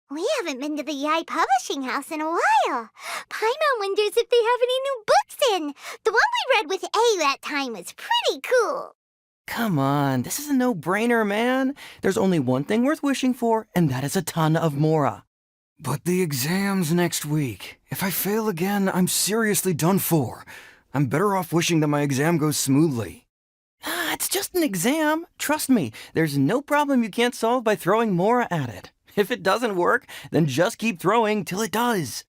We haven't been to the Yai Publishing House in a while. Paimon wonders if they have any new books in. The one we read with A that time was pretty cool. Come on, this is a no-brainer, man. There's only one thing worth wishing for, and that is a ton of Mora. But the exam's next week. If I fail again, I'm seriously done for. I'm better off wishing that my exam goes smoothly. Ah, it's just an exam. Trust me, there's no problem you can't solve by throwing Mora at it. If it doesn't work, then just keep throwing till it does.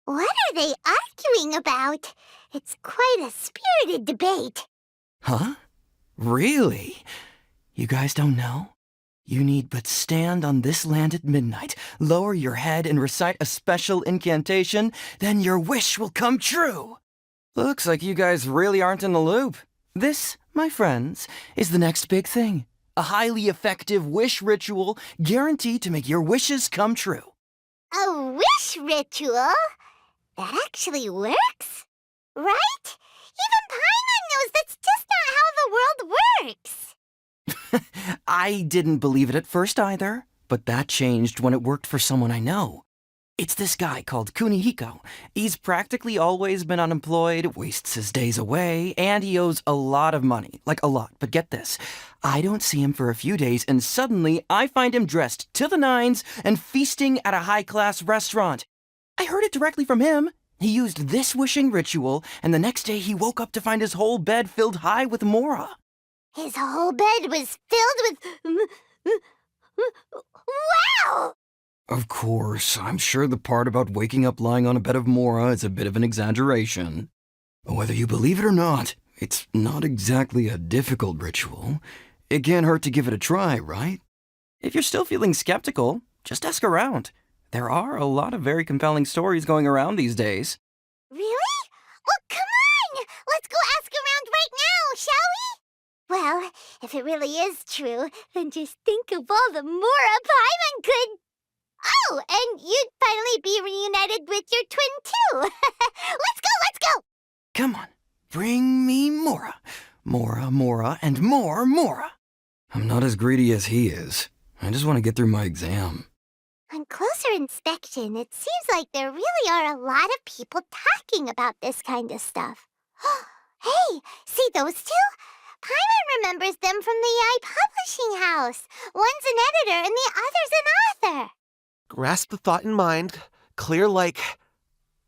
What are they arguing about? It's quite a spirited debate. Huh? Really? You guys don't know? You need but stand on this land at midnight, lower your head and recite a special incantation, then your wish will come true. Looks like you guys really aren't in the loop. This, my friends, is the next big thing. A highly effective wish ritual guaranteed to make your wishes come true. A wish ritual? That actually works? Right? Even Paimon knows that's just not how the world works. I didn't believe it at first either, but that changed when it worked for someone I know. It's this guy called Kunihiko. He's practically always been unemployed, wastes his days away, and he owes a lot of money. Like a lot, but get this. I don't see him for a few days, and suddenly I find him dressed to the nines and feasting at a high-class restaurant. I heard it directly from him. He used this wishing ritual, and the next day he woke up to find his whole bed filled high with Mora. His whole bed was filled with... Wow! Of course, I'm sure the part about waking up lying on a bed of Mora is a bit of an exaggeration. But whether you believe it or not, it's not exactly a difficult ritual. It can't hurt to give it a try, right? If you're still feeling skeptical, just ask around. There are a lot of very compelling stories going around these days. Really? Well, come on! Let's go ask around right now, shall we? Well, if it really is true, then just think of all the Mora Paimon could... Oh, and you'd finally be reunited with your twin, too. Let's go! Come on, bring me Mora. Mora, Mora, and more Mora. I'm not as greedy as he is. I just want to get through my exam. On closer inspection, it seems like there really are a lot of people talking about this kind of stuff. Hey, see those two? Paimon remembers them from the Yai Publishing House. One's an editor and the other's an author. Grasp the thought in mind, clear like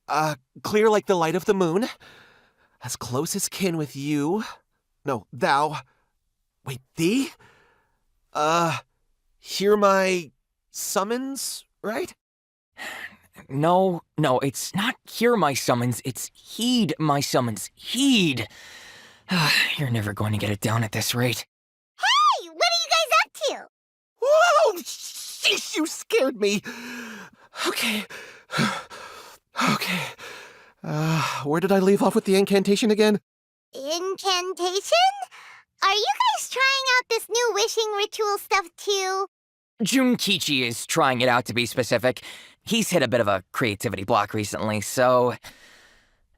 the light of the moon. As close as kin with you. No, thou. Wait, thee? Hear my summons, right? No, it's not hear my summons, it's heed my summons. Heed! You're never going to get it down at this rate. Hey, what are you guys up to? Whoa! Sheesh, you scared me! Okay. Where did I leave off with the incantation again? Incantation? Are you guys trying out this new wishing ritual stuff too? Junkichi is trying it out, to be specific. He's hit a bit of a creativity block recently, so...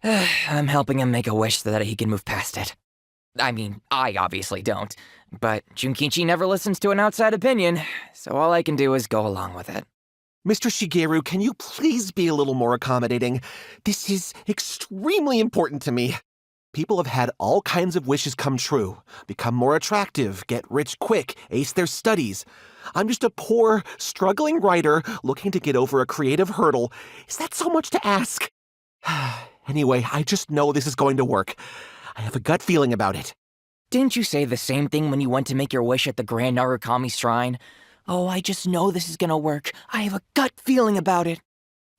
I'm helping him make a wish so that he can move past it. I mean, I obviously don't, but Junkichi never listens to an outside opinion, so all I can do is go along with it. Mr. Shigeru, can you please be a little more accommodating? This is extremely important to me. People have had all kinds of wishes come true, become more attractive, get rich quick, ace their studies. I'm just a poor, struggling writer looking to get over a creative hurdle. Is that so much to ask? Anyway, I just know this is going to work. I have a gut feeling about it. Didn't you say the same thing when you went to make your wish at the Grand Narukami Shrine? Oh, I just know this is gonna work. I have a gut feeling about it.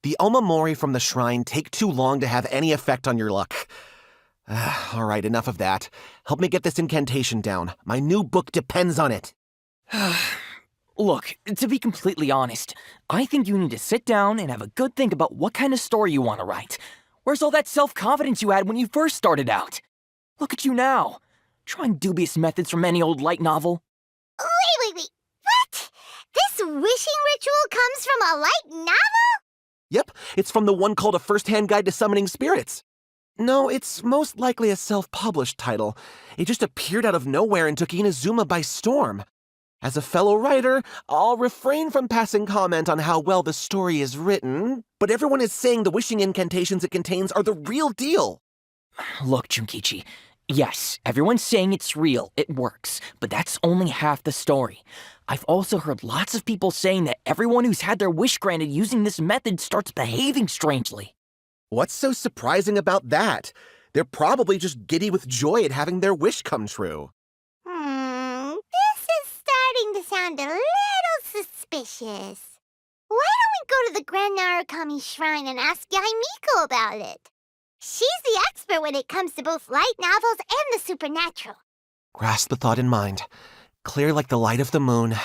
The Omamori from the shrine take too long to have any effect on your luck. All right, enough of that. Help me get this incantation down. My new book depends on it. Look, to be completely honest, I think you need to sit down and have a good think about what kind of story you want to write. Where's all that self-confidence you had when you first started out? Look at you now, trying dubious methods from any old light novel. Wait. What? This wishing ritual comes from a light novel? Yep, it's from the one called A First-Hand Guide to Summoning Spirits. No, it's most likely a self-published title. It just appeared out of nowhere and took Inazuma by storm. As a fellow writer, I'll refrain from passing comment on how well the story is written, but everyone is saying the wishing incantations it contains are the real deal. Look, Junkichi. Yes, everyone's saying it's real, it works, but that's only half the story. I've also heard lots of people saying that everyone who's had their wish granted using this method starts behaving strangely. What's so surprising about that? They're probably just giddy with joy at having their wish come true. This is starting to sound a little suspicious. Why don't we go to the Grand Narukami Shrine and ask Yaimiko about it? She's the expert when it comes to both light novels and the supernatural. Grasp the thought in mind. Clear like the light of the moon.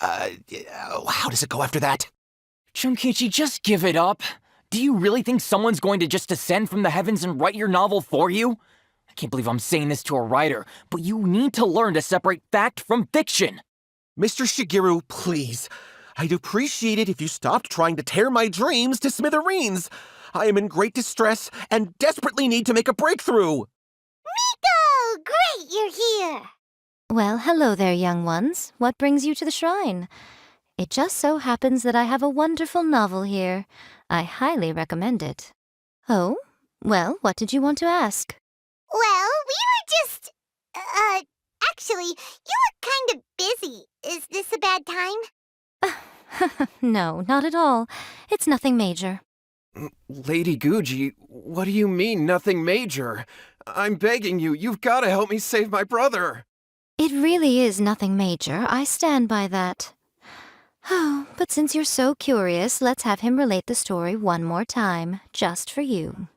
How does it go after that? Junkichi, just give it up. Do you really think someone's going to just descend from the heavens and write your novel for you? I can't believe I'm saying this to a writer, but you need to learn to separate fact from fiction. Mr. Shigeru, please. I'd appreciate it if you stopped trying to tear my dreams to smithereens. I am in great distress and desperately need to make a breakthrough. Miko! Great, you're here! Well, hello there, young ones. What brings you to the shrine? It just so happens that I have a wonderful novel here. I highly recommend it. Oh? Well, what did you want to ask? Well, we were just... actually, you look kind of busy. Is this a bad time? No, not at all. It's nothing major. Lady Guji, what do you mean, nothing major? I'm begging you, you've got to help me save my brother. It really is nothing major. I stand by that. Oh, but since you're so curious, let's have him relate the story one more time, just for you.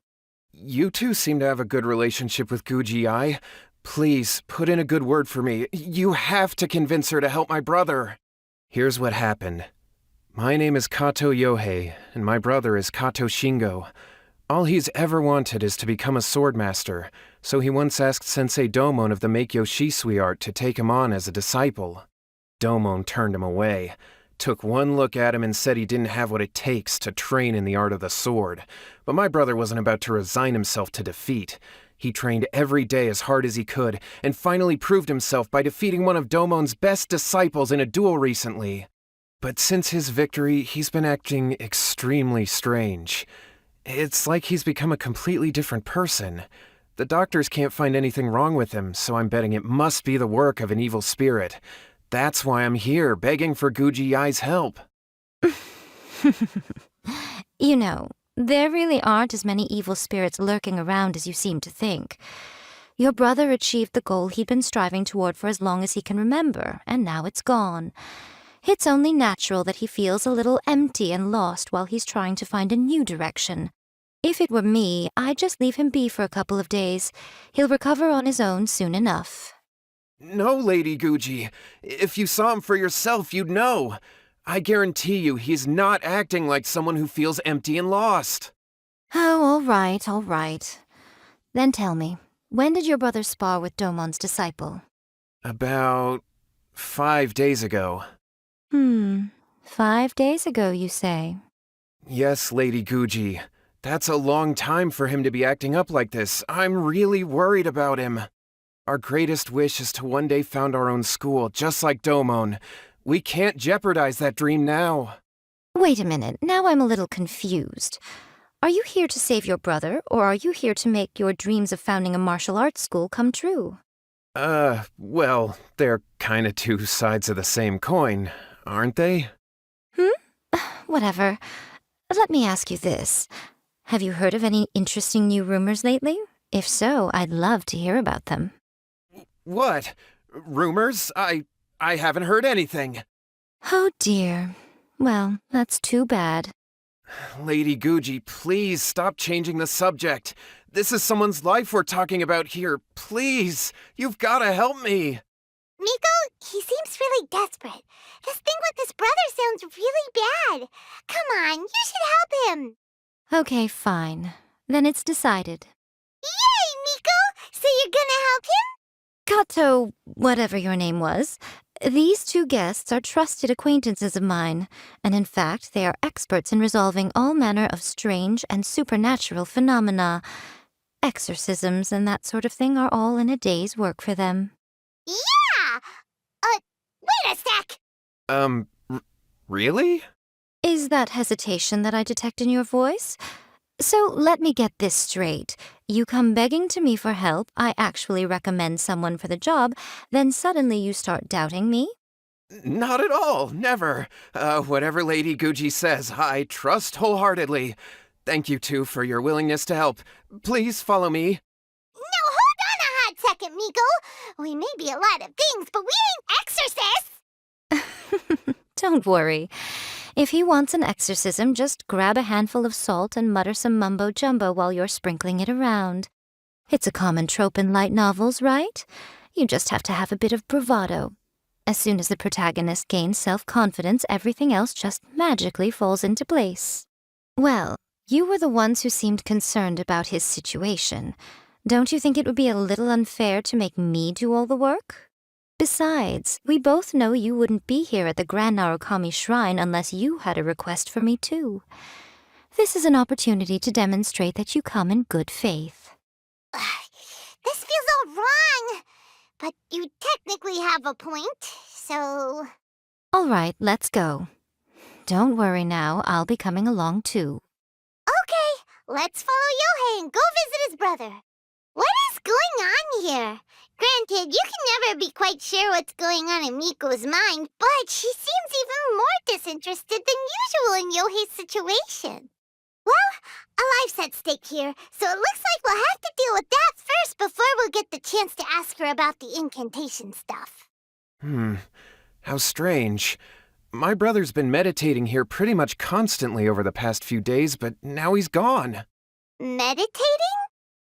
You two seem to have a good relationship with Guji-ai. Please, put in a good word for me. You have to convince her to help my brother. Here's what happened. My name is Kato Yohei, and my brother is Kato Shingo. All he's ever wanted is to become a swordmaster, so he once asked Sensei Domon of the Meikyo Shisui art to take him on as a disciple. Domon turned him away, took one look at him and said he didn't have what it takes to train in the art of the sword. But my brother wasn't about to resign himself to defeat. He trained every day as hard as he could, and finally proved himself by defeating one of Domon's best disciples in a duel recently. But since his victory, he's been acting extremely strange. It's like he's become a completely different person. The doctors can't find anything wrong with him, so I'm betting it must be the work of an evil spirit. That's why I'm here, begging for Guji-ai's help. You know, there really aren't as many evil spirits lurking around as you seem to think. Your brother achieved the goal he'd been striving toward for as long as he can remember, and now it's gone. It's only natural that he feels a little empty and lost while he's trying to find a new direction. If it were me, I'd just leave him be for a couple of days. He'll recover on his own soon enough. No, Lady Guji. If you saw him for yourself, you'd know. I guarantee you he's not acting like someone who feels empty and lost. Oh, all right. Then tell me, when did your brother spar with Domon's disciple? About 5 days ago. 5 days ago, you say? Yes, Lady Guji. That's a long time for him to be acting up like this. I'm really worried about him. Our greatest wish is to one day found our own school, just like Domon. We can't jeopardize that dream now. Wait a minute, now I'm a little confused. Are you here to save your brother, or are you here to make your dreams of founding a martial arts school come true? Well, they're kinda two sides of the same coin, aren't they? Whatever. Let me ask you this. Have you heard of any interesting new rumors lately? If so, I'd love to hear about them. What? Rumors? I haven't heard anything. Oh dear. Well, that's too bad. Lady Guji, please stop changing the subject. This is someone's life we're talking about here. Please, you've gotta help me. Miko, he seems really desperate. This thing with his brother sounds really bad. Come on, you should help him. Okay, fine. Then it's decided. Yay, Miko! So you're gonna help him? Kato, whatever your name was, these two guests are trusted acquaintances of mine, and in fact they are experts in resolving all manner of strange and supernatural phenomena. Exorcisms and that sort of thing are all in a day's work for them. Yeah! Wait a sec! Really? Is that hesitation that I detect in your voice? So let me get this straight. You come begging to me for help, I actually recommend someone for the job, then suddenly you start doubting me? Not at all, never. Whatever Lady Guji says, I trust wholeheartedly. Thank you, too, for your willingness to help. Please follow me. No, hold on a hot second, Miko. We may be a lot of things, but we ain't exorcists! Don't worry. If he wants an exorcism, just grab a handful of salt and mutter some mumbo-jumbo while you're sprinkling it around. It's a common trope in light novels, right? You just have to have a bit of bravado. As soon as the protagonist gains self-confidence, everything else just magically falls into place. Well, you were the ones who seemed concerned about his situation. Don't you think it would be a little unfair to make me do all the work? Besides, we both know you wouldn't be here at the Grand Narukami Shrine unless you had a request for me too. This is an opportunity to demonstrate that you come in good faith. This feels all wrong. But you technically have a point, so... All right, let's go. Don't worry now, I'll be coming along too. Okay, let's follow Yohei and go visit his brother. What is going on here? Granted, you can never be quite sure what's going on in Miko's mind, but she seems even more disinterested than usual in Yohei's situation. Well, a life's at stake here, so it looks like we'll have to deal with that first before we'll get the chance to ask her about the incantation stuff. How strange. My brother's been meditating here pretty much constantly over the past few days, but now he's gone. Meditating?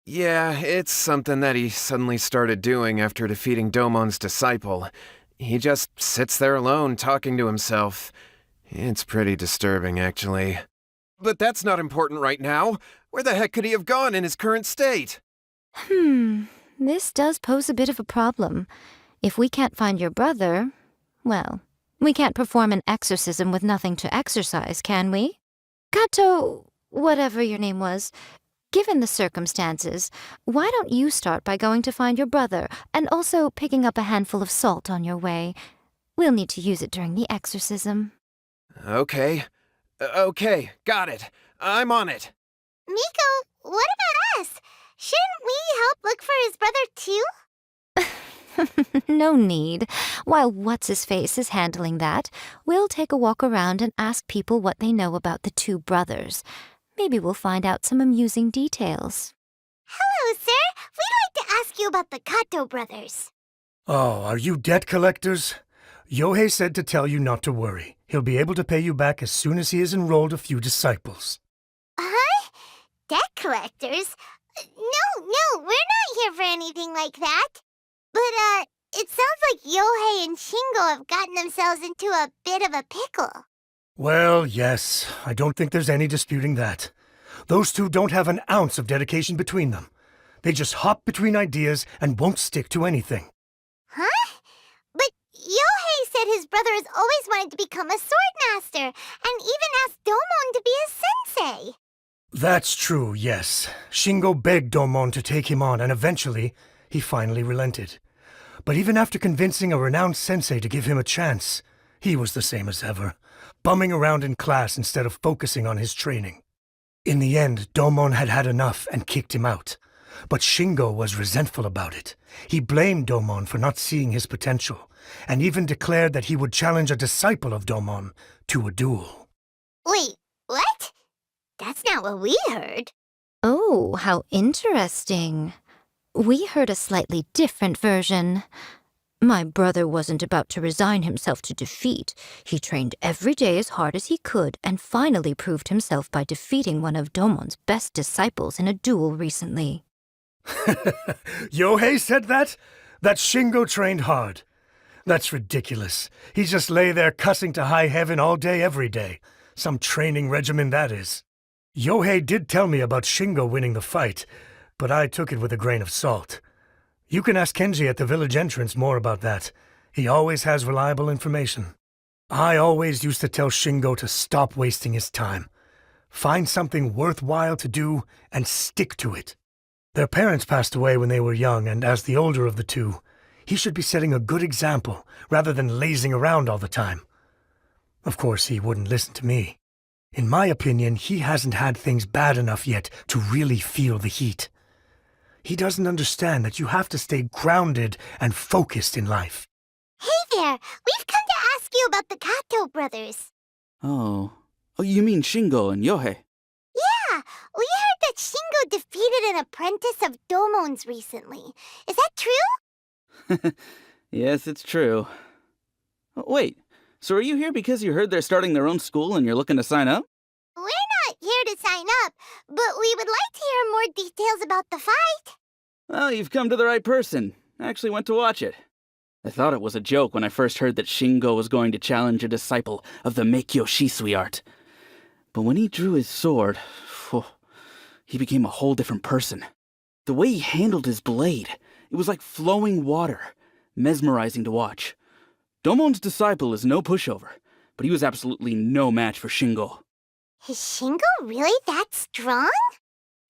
Yeah, it's something that he suddenly started doing after defeating Domon's disciple. He just sits there alone, talking to himself. It's pretty disturbing, actually. But that's not important right now. Where the heck could he have gone in his current state? This does pose a bit of a problem. If we can't find your brother, well, we can't perform an exorcism with nothing to exorcise, can we? Kato, whatever your name was, given the circumstances, why don't you start by going to find your brother and also picking up a handful of salt on your way? We'll need to use it during the exorcism. Okay, got it. I'm on it. Miko, what about us? Shouldn't we help look for his brother too? No need. While What's-His-Face is handling that, we'll take a walk around and ask people what they know about the two brothers. Maybe we'll find out some amusing details. Hello, sir. We'd like to ask you about the Kato brothers. Oh, are you debt collectors? Yohei said to tell you not to worry. He'll be able to pay you back as soon as he has enrolled a few disciples. Huh? Debt collectors? No, we're not here for anything like that. But, it sounds like Yohei and Shingo have gotten themselves into a bit of a pickle. Well, yes, I don't think there's any disputing that. Those two don't have an ounce of dedication between them. They just hop between ideas and won't stick to anything. Huh? But Yohei said his brother has always wanted to become a sword master, and even asked Domon to be his sensei. That's true, yes. Shingo begged Domon to take him on, and eventually, he finally relented. But even after convincing a renowned sensei to give him a chance, he was the same as ever, bumming around in class instead of focusing on his training. In the end, Domon had had enough and kicked him out. But Shingo was resentful about it. He blamed Domon for not seeing his potential, and even declared that he would challenge a disciple of Domon to a duel. Wait, what? That's not what we heard. Oh, how interesting. We heard a slightly different version. My brother wasn't about to resign himself to defeat. He trained every day as hard as he could and finally proved himself by defeating one of Domon's best disciples in a duel recently. Yohei said that? That Shingo trained hard. That's ridiculous. He just lay there cussing to high heaven all day every day. Some training regimen, that is. Yohei did tell me about Shingo winning the fight, but I took it with a grain of salt. You can ask Kenji at the village entrance more about that. He always has reliable information. I always used to tell Shingo to stop wasting his time. Find something worthwhile to do and stick to it. Their parents passed away when they were young, and as the older of the two, He should be setting a good example rather than lazing around all the time. Of course, he wouldn't listen to me. In my opinion, he hasn't had things bad enough yet to really feel the heat. He doesn't understand that you have to stay grounded and focused in life. Hey there! We've come to ask you about the Kato brothers. Oh, you mean Shingo and Yohei? Yeah, we heard that Shingo defeated an apprentice of Domon's recently. Is that true? Yes, it's true. Wait, so are you here because you heard they're starting their own school and you're looking to sign up? We're not here to sign up, but we would like to hear more details about the fight. Well, you've come to the right person. I actually went to watch it. I thought it was a joke when I first heard that Shingo was going to challenge a disciple of the Meikyo Shisui art. But when he drew his sword, he became a whole different person. The way he handled his blade, it was like flowing water, mesmerizing to watch. Domon's disciple is no pushover, but he was absolutely no match for Shingo. Is Shingo really that strong?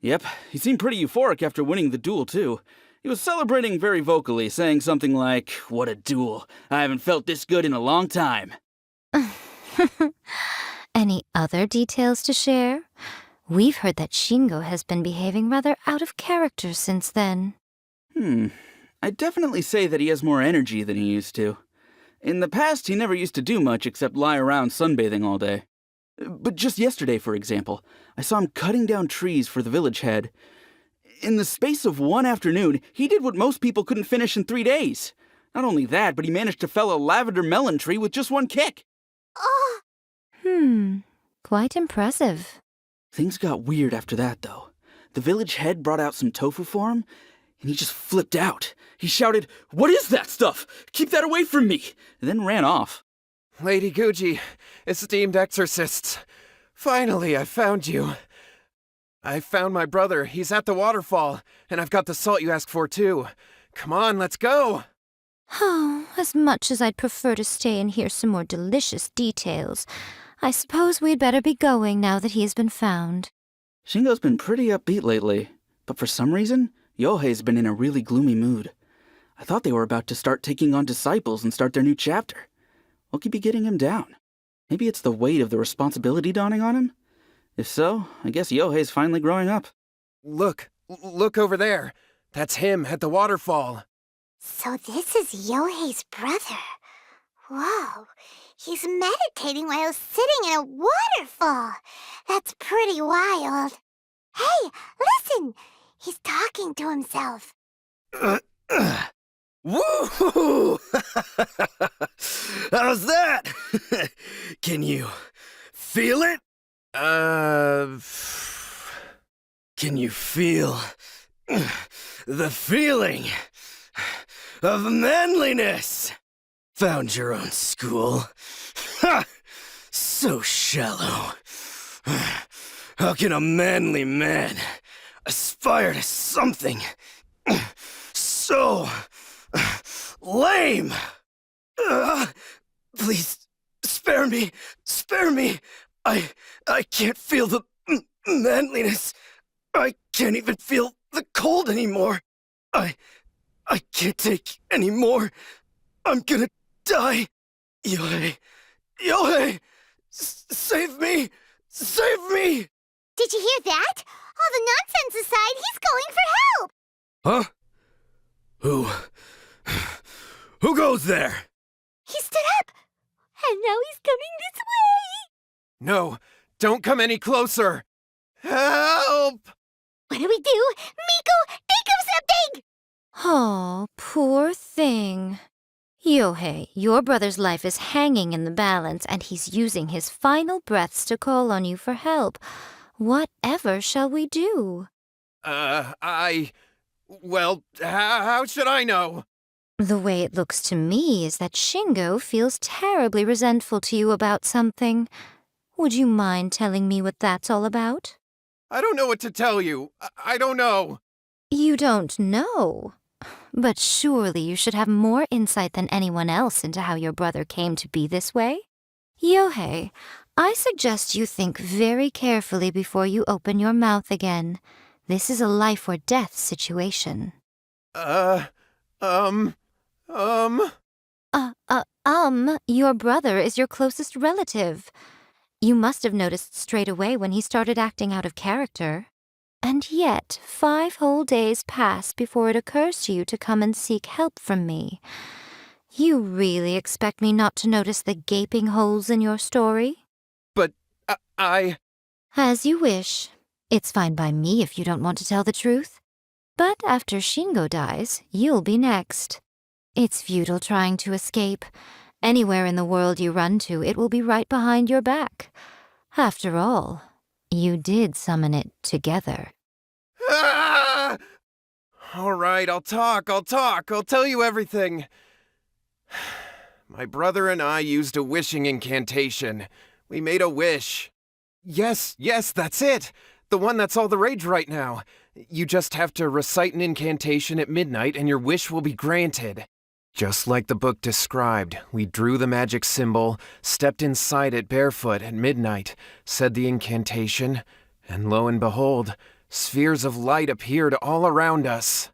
Yep, he seemed pretty euphoric after winning the duel, too. He was celebrating very vocally, saying something like, "What a duel. I haven't felt this good in a long time." Any other details to share? We've heard that Shingo has been behaving rather out of character since then. I'd definitely say that he has more energy than he used to. In the past, he never used to do much except lie around sunbathing all day. But just yesterday, for example, I saw him cutting down trees for the village head. In the space of one afternoon, he did what most people couldn't finish in 3 days. Not only that, but he managed to fell a lavender melon tree with just one kick. Oh, Quite impressive. Things got weird after that, though. The village head brought out some tofu for him, and he just flipped out. He shouted, "What is that stuff? Keep that away from me!" and then ran off. Lady Guji, esteemed exorcists. Finally, I found you. I found my brother. He's at the waterfall, and I've got the salt you asked for, too. Come on, let's go! Oh, as much as I'd prefer to stay and hear some more delicious details, I suppose we'd better be going now that he has been found. Shingo's been pretty upbeat lately, but for some reason, Yohei's been in a really gloomy mood. I thought they were about to start taking on disciples and start their new chapter. What could be getting him down? Maybe it's the weight of the responsibility dawning on him? If so, I guess Yohei's finally growing up. Look over there. That's him at the waterfall. so this is Yohei's brother. Whoa, he's meditating while sitting in a waterfall. That's pretty wild. Hey, listen! He's talking to himself. Woo! How's that? Can you feel it? Can you feel the feeling of manliness? Found your own school. Ha! So shallow. How can a manly man aspire to something so lame? Please, spare me. Spare me. I can't feel the manliness. I can't even feel the cold anymore. I can't take any more. I'm gonna die. Yohei, save me. Save me. Did you hear that? All the nonsense aside, he's going for help! Huh? Who goes there? He stood up, and now he's coming this way! No, don't come any closer. Help! What do we do? Miko, think of something! Oh, poor thing. Yohei, your brother's life is hanging in the balance, and he's using his final breaths to call on you for help. Whatever shall we do? Well, how should I know? The way it looks to me is that Shingo feels terribly resentful to you about something. Would you mind telling me what that's all about? I don't know what to tell you. I don't know. You don't know? But surely you should have more insight than anyone else into how your brother came to be this way? Yohei, I suggest you think very carefully before you open your mouth again. This is a life or death situation. Your brother is your closest relative. You must have noticed straight away when he started acting out of character. And yet, 5 whole days pass before it occurs to you to come and seek help from me. You really expect me not to notice the gaping holes in your story? But I... As you wish. It's fine by me if you don't want to tell the truth. But after Shingo dies, you'll be next. It's futile trying to escape. Anywhere in the world you run to, it will be right behind your back. After all, you did summon it together. Ah! All right, I'll talk. I'll tell you everything. My brother and I used a wishing incantation. We made a wish. Yes, that's it. The one that's all the rage right now. You just have to recite an incantation at midnight and your wish will be granted. Just like the book described, we drew the magic symbol, stepped inside it barefoot at midnight, said the incantation, and lo and behold, spheres of light appeared all around us.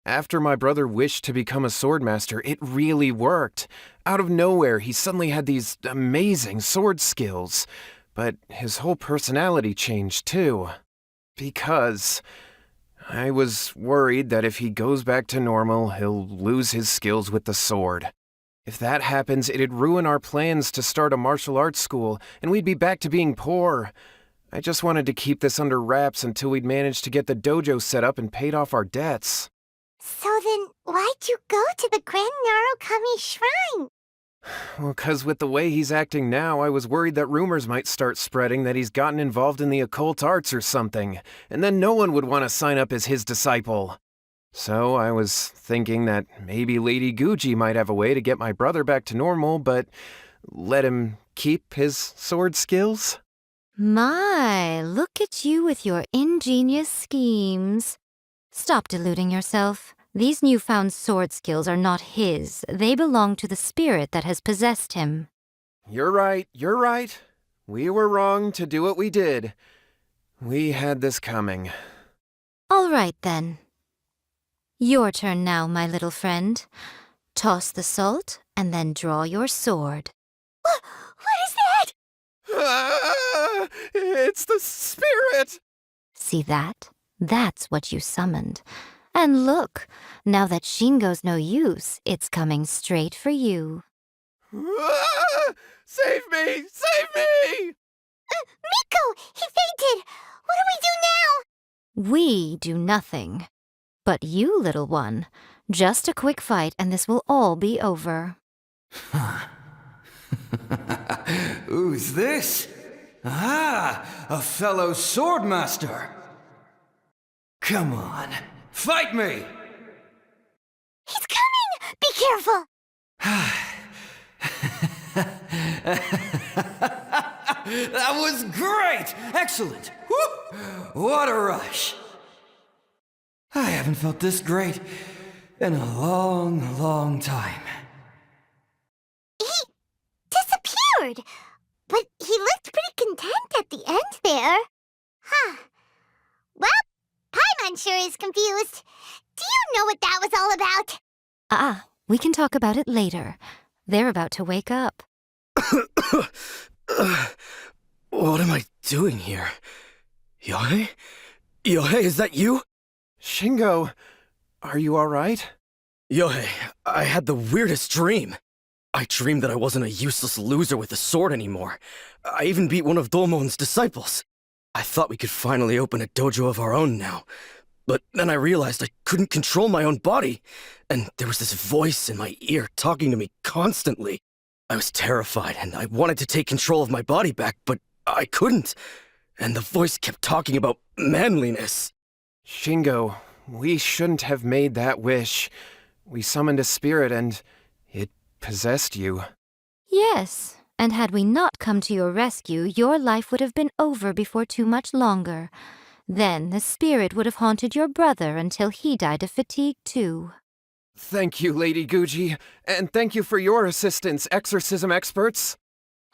After my brother wished to become a swordmaster, it really worked. Out of nowhere, he suddenly had these amazing sword skills. But his whole personality changed too. Because I was worried that if he goes back to normal, he'll lose his skills with the sword. If that happens, it'd ruin our plans to start a martial arts school, and we'd be back to being poor. I just wanted to keep this under wraps until we'd managed to get the dojo set up and paid off our debts. So then, why'd you go to the Grand Narukami Shrine? Well, 'cause with the way he's acting now, I was worried that rumors might start spreading that he's gotten involved in the occult arts or something, and then no one would want to sign up as his disciple. So I was thinking that maybe Lady Guji might have a way to get my brother back to normal, but let him keep his sword skills? My, look at you with your ingenious schemes. Stop deluding yourself. These newfound sword skills are not his. They belong to the spirit that has possessed him. You're right. We were wrong to do what we did. We had this coming. All right, then. Your turn now, my little friend. Toss the salt, and then draw your sword. What is that? Ah, it's the spirit! See that? That's what you summoned. And look, now that Shingo's no use, it's coming straight for you. Ah, save me! Miko! He fainted! What do we do now? We do nothing. But you, little one, just a quick fight and this will all be over. Who's this? Ah, a fellow swordmaster. Come on, fight me! He's coming! Be careful! That was great! Excellent! Woo! What a rush! I haven't felt this great in a long, long time. He disappeared! But he looked pretty content at the end there. Huh. Well, Paimon sure is confused. Do you know what that was all about? We can talk about it later. They're about to wake up. What am I doing here? Yohei? Yohei, is that you? Shingo, are you alright? Yohei, I had the weirdest dream. I dreamed that I wasn't a useless loser with a sword anymore. I even beat one of Domon's disciples. I thought we could finally open a dojo of our own now. But then I realized I couldn't control my own body, and there was this voice in my ear talking to me constantly. I was terrified, and I wanted to take control of my body back, but I couldn't. And the voice kept talking about manliness. Shingo, we shouldn't have made that wish. We summoned a spirit and it possessed you. Yes, and had we not come to your rescue, your life would have been over before too much longer. Then the spirit would have haunted your brother until he died of fatigue too. Thank you, Lady Guji, and thank you for your assistance, exorcism experts.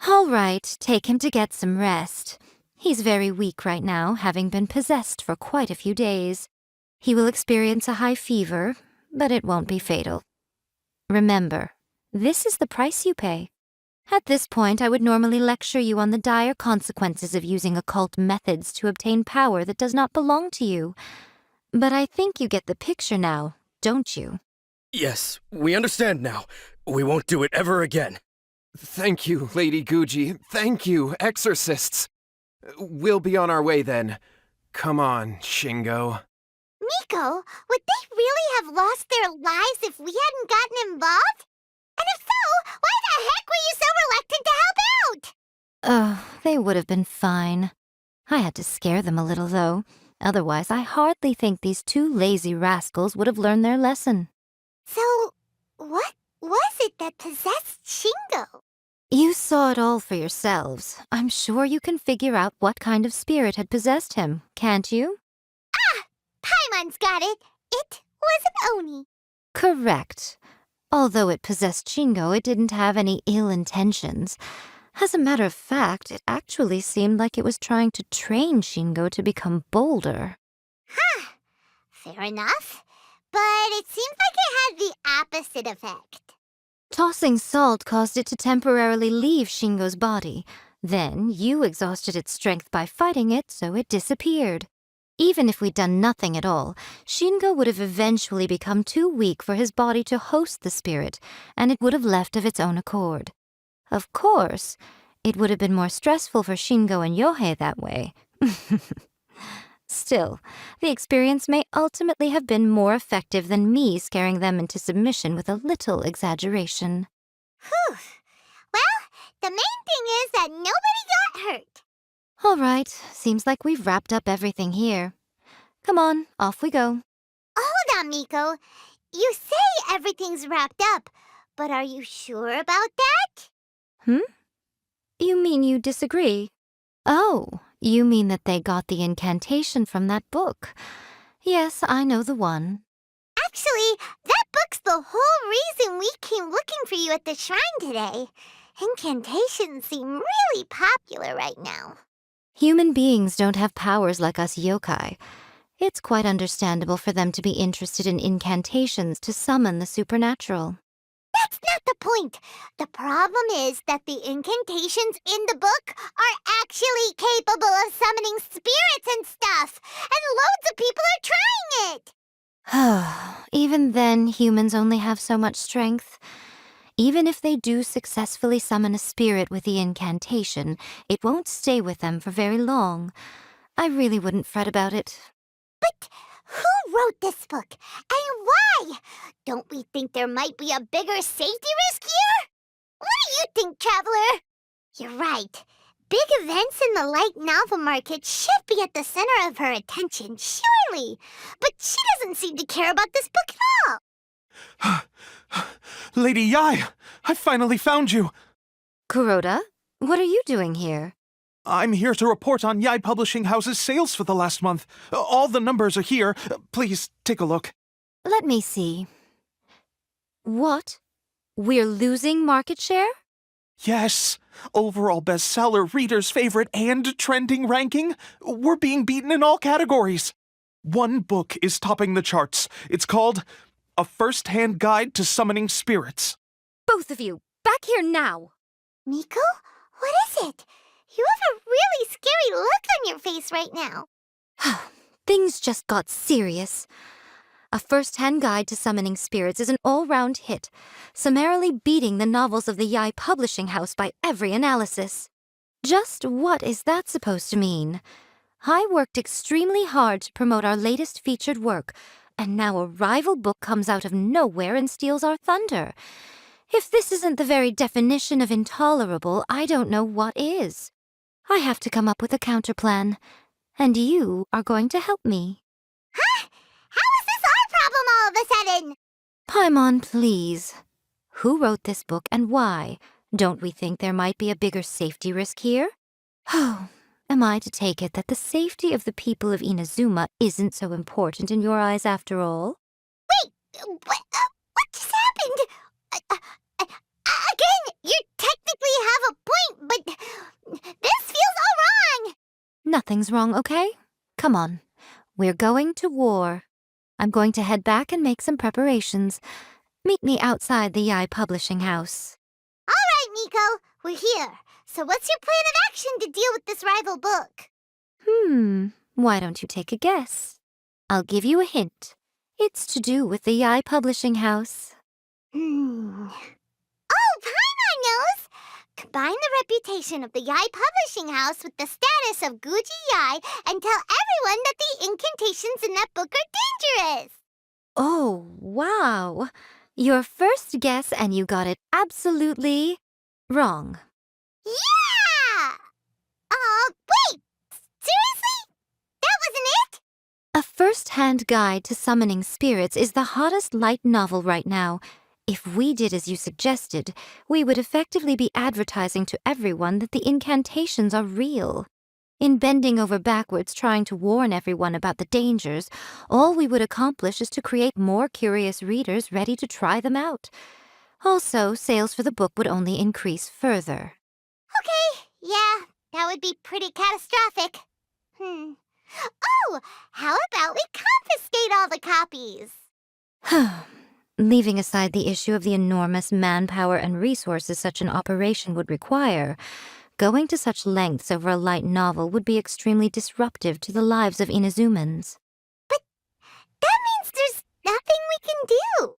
All right, take him to get some rest. He's very weak right now, having been possessed for quite a few days. He will experience a high fever, but it won't be fatal. Remember, this is the price you pay. At this point, I would normally lecture you on the dire consequences of using occult methods to obtain power that does not belong to you. But I think you get the picture now, don't you? Yes, we understand now. We won't do it ever again. Thank you, Lady Guji. Thank you, exorcists. We'll be on our way then. Come on, Shingo. Miko, would they really have lost their lives if we hadn't gotten involved? And if so, why the heck were you so reluctant to help out? Oh, they would have been fine. I had to scare them a little, though. Otherwise, I hardly think these two lazy rascals would have learned their lesson. So, what was it that possessed Shingo? You saw it all for yourselves. I'm sure you can figure out what kind of spirit had possessed him, can't you? Paimon's got it. It was an Oni. Correct. Although it possessed Shingo, it didn't have any ill intentions. As a matter of fact, it actually seemed like it was trying to train Shingo to become bolder. Fair enough. But it seems like it had the opposite effect. Tossing salt caused it to temporarily leave Shingo's body. Then you exhausted its strength by fighting it, so it disappeared. Even if we'd done nothing at all, Shingo would have eventually become too weak for his body to host the spirit, and it would have left of its own accord. Of course, it would have been more stressful for Shingo and Yohei that way. Still, the experience may ultimately have been more effective than me scaring them into submission with a little exaggeration. Whew. Well, the main thing is that nobody got hurt. All right, seems like we've wrapped up everything here. Come on, off we go. Hold on, Miko. You say everything's wrapped up, but are you sure about that? You mean you disagree? Oh, you mean that they got the incantation from that book. Yes, I know the one. Actually, that book's the whole reason we came looking for you at the shrine today. Incantations seem really popular right now. Human beings don't have powers like us yokai. It's quite understandable for them to be interested in incantations to summon the supernatural. That's not the point. The problem is that the incantations in the book are actually capable of summoning spirits and stuff, and loads of people are trying it. Even then, humans only have so much strength. Even if they do successfully summon a spirit with the incantation, it won't stay with them for very long. I really wouldn't fret about it. But who wrote this book, and why? Don't we think there might be a bigger safety risk here? What do you think, Traveler? You're right. Big events in the light novel market should be at the center of her attention, surely. But she doesn't seem to care about this book at all. Lady Yai, I finally found you. Kuroda, what are you doing here? I'm here to report on Yai Publishing House's sales for the last month. All the numbers are here. Please take a look. Let me see. What? We're losing market share? Yes. Overall bestseller, reader's favorite, and trending ranking. We're being beaten in all categories. One book is topping the charts. It's called A First-Hand Guide to Summoning Spirits. Both of you, back here now! Miko, what is it? You have a really scary look on your face right now. Things just got serious. A First-Hand Guide to Summoning Spirits is an all-round hit, summarily beating the novels of the Yai Publishing House by every analysis. Just what is that supposed to mean? I worked extremely hard to promote our latest featured work, and now a rival book comes out of nowhere and steals our thunder. If this isn't the very definition of intolerable, I don't know what is. I have to come up with a counterplan, and you are going to help me. Huh? How is this our problem all of a sudden? Paimon, please. Who wrote this book and why? Don't we think there might be a bigger safety risk here? Oh, am I to take it that the safety of the people of Inazuma isn't so important in your eyes after all? Wait, what just happened? Again, you technically have a point, but this feels all wrong. Nothing's wrong, okay? Come on. We're going to war. I'm going to head back and make some preparations. Meet me outside the Yai Publishing House. All right, Miko, we're here. So what's your plan of action to deal with this rival book? Why don't you take a guess? I'll give you a hint. It's to do with the Yai Publishing House. Oh, Paimon knows! Combine the reputation of the Yai Publishing House with the status of Guji Yai and tell everyone that the incantations in that book are dangerous! Oh, wow. Your first guess and you got it absolutely wrong. Yeah! Wait! Seriously? That wasn't it? A first-hand guide to summoning spirits is the hottest light novel right now. If we did as you suggested, we would effectively be advertising to everyone that the incantations are real. In bending over backwards trying to warn everyone about the dangers, all we would accomplish is to create more curious readers ready to try them out. Also, sales for the book would only increase further. Okay, yeah, that would be pretty catastrophic. Oh, how about we confiscate all the copies? Leaving aside the issue of the enormous manpower and resources such an operation would require, going to such lengths over a light novel would be extremely disruptive to the lives of Inazumans. But that means there's nothing we can do.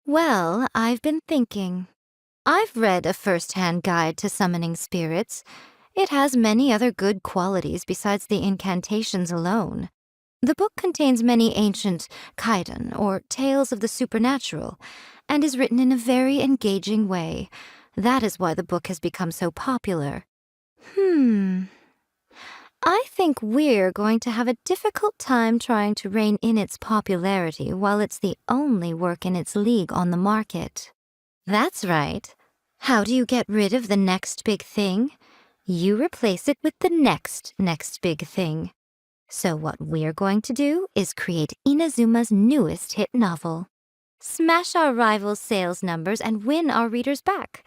Well, I've been thinking. I've read a first-hand guide to summoning spirits. It has many other good qualities besides the incantations alone. The book contains many ancient kaidan, or tales of the supernatural, and is written in a very engaging way. That is why the book has become so popular. I think we're going to have a difficult time trying to rein in its popularity while it's the only work in its league on the market. That's right. How do you get rid of the next big thing? You replace it with the next big thing. So what we're going to do is create Inazuma's newest hit novel. Smash our rivals' sales numbers and win our readers back.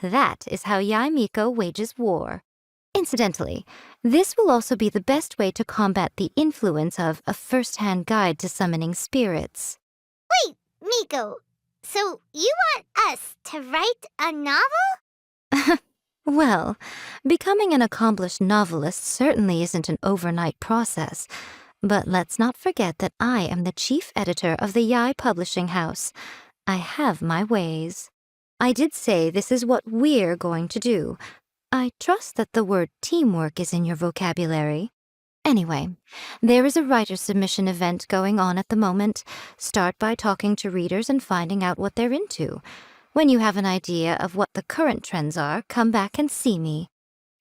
That is how Yai Miko wages war. Incidentally, this will also be the best way to combat the influence of a first-hand guide to summoning spirits. Wait, Miko, so you want us to write a novel? Well, becoming an accomplished novelist certainly isn't an overnight process, but let's not forget that I am the chief editor of the Yai Publishing House. I have my ways. I did say this is what we're going to do. I trust that the word teamwork is in your vocabulary. Anyway, there is a writer submission event going on at the moment. Start by talking to readers and finding out what they're into. When you have an idea of what the current trends are, come back and see me.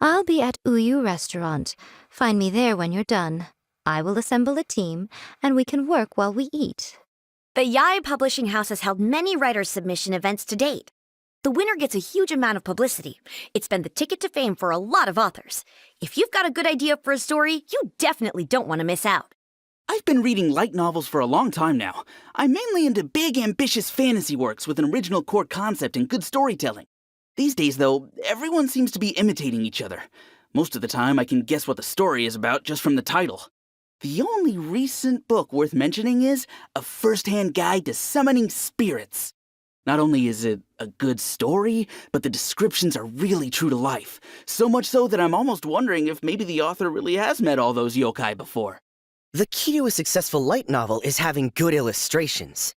I'll be at Uyu Restaurant. Find me there when you're done. I will assemble a team, and we can work while we eat. The Yai Publishing House has held many writer submission events to date. The winner gets a huge amount of publicity. It's been the ticket to fame for a lot of authors. If you've got a good idea for a story, you definitely don't want to miss out. I've been reading light novels for a long time now. I'm mainly into big, ambitious fantasy works with an original core concept and good storytelling. These days, though, everyone seems to be imitating each other. Most of the time, I can guess what the story is about just from the title. The only recent book worth mentioning is A First-Hand Guide to Summoning Spirits. Not only is it a good story, but the descriptions are really true to life. So much so that I'm almost wondering if maybe the author really has met all those yokai before. The key to a successful light novel is having good illustrations.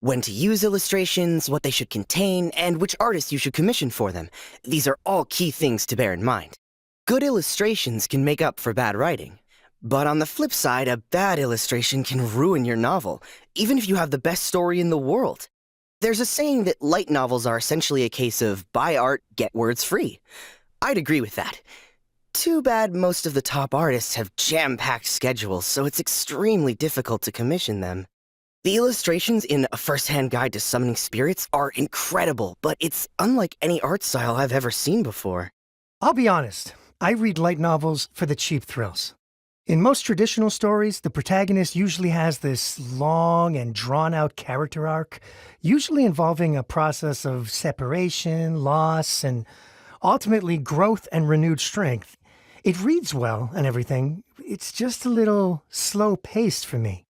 When to use illustrations, what they should contain, and which artists you should commission for them. These are all key things to bear in mind. Good illustrations can make up for bad writing. But on the flip side, a bad illustration can ruin your novel, even if you have the best story in the world. There's a saying that light novels are essentially a case of buy art, get words free. I'd agree with that. Too bad most of the top artists have jam-packed schedules, so it's extremely difficult to commission them. The illustrations in A First-Hand Guide to Summoning Spirits are incredible, but it's unlike any art style I've ever seen before. I'll be honest, I read light novels for the cheap thrills. In most traditional stories, the protagonist usually has this long and drawn-out character arc, usually involving a process of separation, loss, and ultimately growth and renewed strength. It reads well and everything. It's just a little slow-paced for me.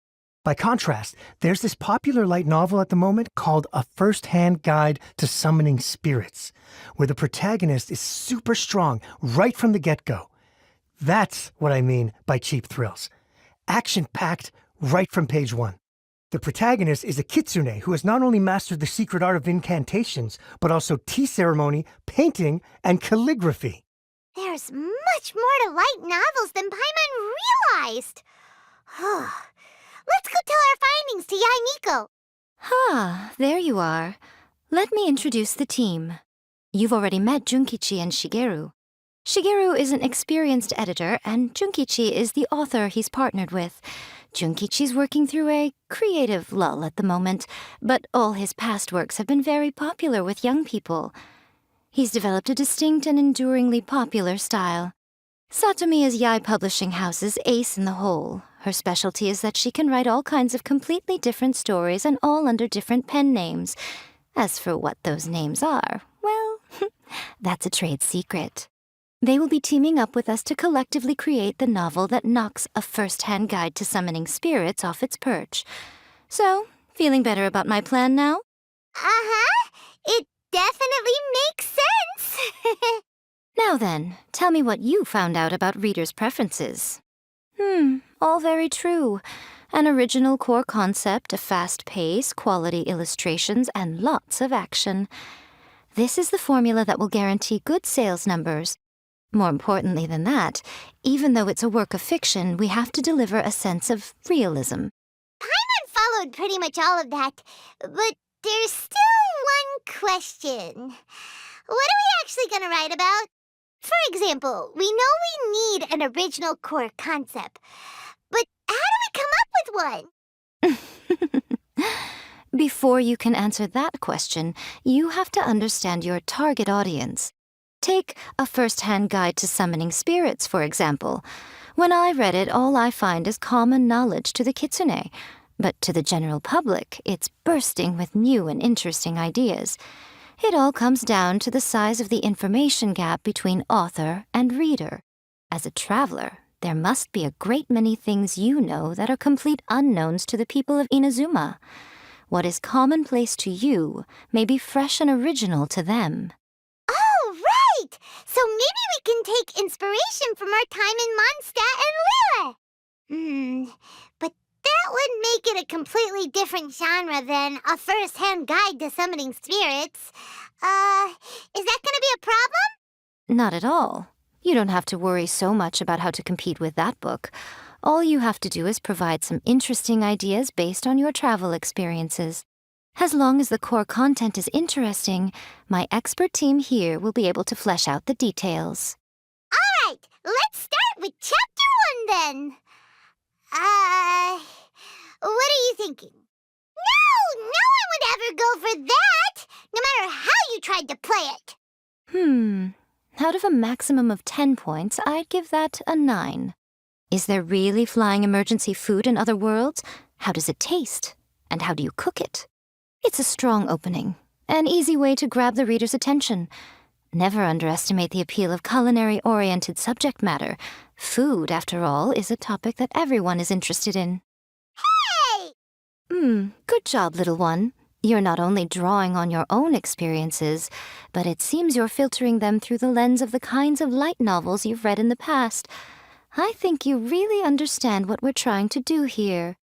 By contrast, there's this popular light novel at the moment called A First-Hand Guide to Summoning Spirits, where the protagonist is super strong right from the get-go. That's what I mean by cheap thrills. Action-packed right from page 1. The protagonist is a kitsune who has not only mastered the secret art of incantations, but also tea ceremony, painting, and calligraphy. There's much more to light novels than Paimon realized. Let's go tell our findings to Yae Miko. Ah, there you are. Let me introduce the team. You've already met Junkichi and Shigeru. Shigeru is an experienced editor, and Junkichi is the author he's partnered with. Junkichi's working through a creative lull at the moment, but all his past works have been very popular with young people. He's developed a distinct and enduringly popular style. Satomi is Yae Publishing House's ace in the hole. Her specialty is that she can write all kinds of completely different stories and all under different pen names. As for what those names are, well, that's a trade secret. They will be teaming up with us to collectively create the novel that knocks A First-Hand Guide to Summoning Spirits off its perch. So, feeling better about my plan now? Uh-huh. It definitely makes sense. Now then, tell me what you found out about readers' preferences. All very true. An original core concept, a fast pace, quality illustrations, and lots of action. This is the formula that will guarantee good sales numbers. More importantly than that, even though it's a work of fiction, we have to deliver a sense of realism. Paimon followed pretty much all of that, but there's still one question. What are we actually going to write about? For example, we know we need an original core concept, but how do we come up with one? Before you can answer that question, you have to understand your target audience. Take A First-Hand Guide to Summoning Spirits, for example. When I read it, all I find is common knowledge to the kitsune, but to the general public, it's bursting with new and interesting ideas. It all comes down to the size of the information gap between author and reader. As a traveler, there must be a great many things you know that are complete unknowns to the people of Inazuma. What is commonplace to you may be fresh and original to them. Oh, right! So maybe we can take inspiration from our time in Mondstadt and Lille. But that would make it a completely different genre than A First-Hand Guide to Summoning Spirits. Is that gonna be a problem? Not at all. You don't have to worry so much about how to compete with that book. All you have to do is provide some interesting ideas based on your travel experiences. As long as the core content is interesting, my expert team here will be able to flesh out the details. All right, let's start with Chapter 1 then. What are you thinking? No one would ever go for that, no matter how you tried to play it. Out of a maximum of 10 points, I'd give that a 9. Is there really flying emergency food in other worlds? How does it taste? And how do you cook it? It's a strong opening, an easy way to grab the reader's attention. Never underestimate the appeal of culinary-oriented subject matter. Food, after all, is a topic that everyone is interested in. Hey! Good job, little one. You're not only drawing on your own experiences, but it seems you're filtering them through the lens of the kinds of light novels you've read in the past. I think you really understand what we're trying to do here.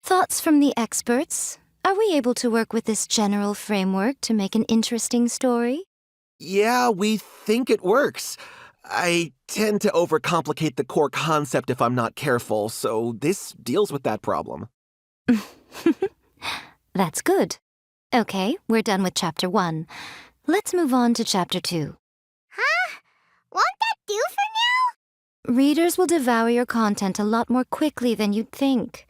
Thoughts from the experts? Are we able to work with this general framework to make an interesting story? Yeah, we think it works. I tend to overcomplicate the core concept if I'm not careful, so this deals with that problem. That's good. Okay, we're done with Chapter 1. Let's move on to Chapter 2. Huh? Won't that do for now? Readers will devour your content a lot more quickly than you'd think.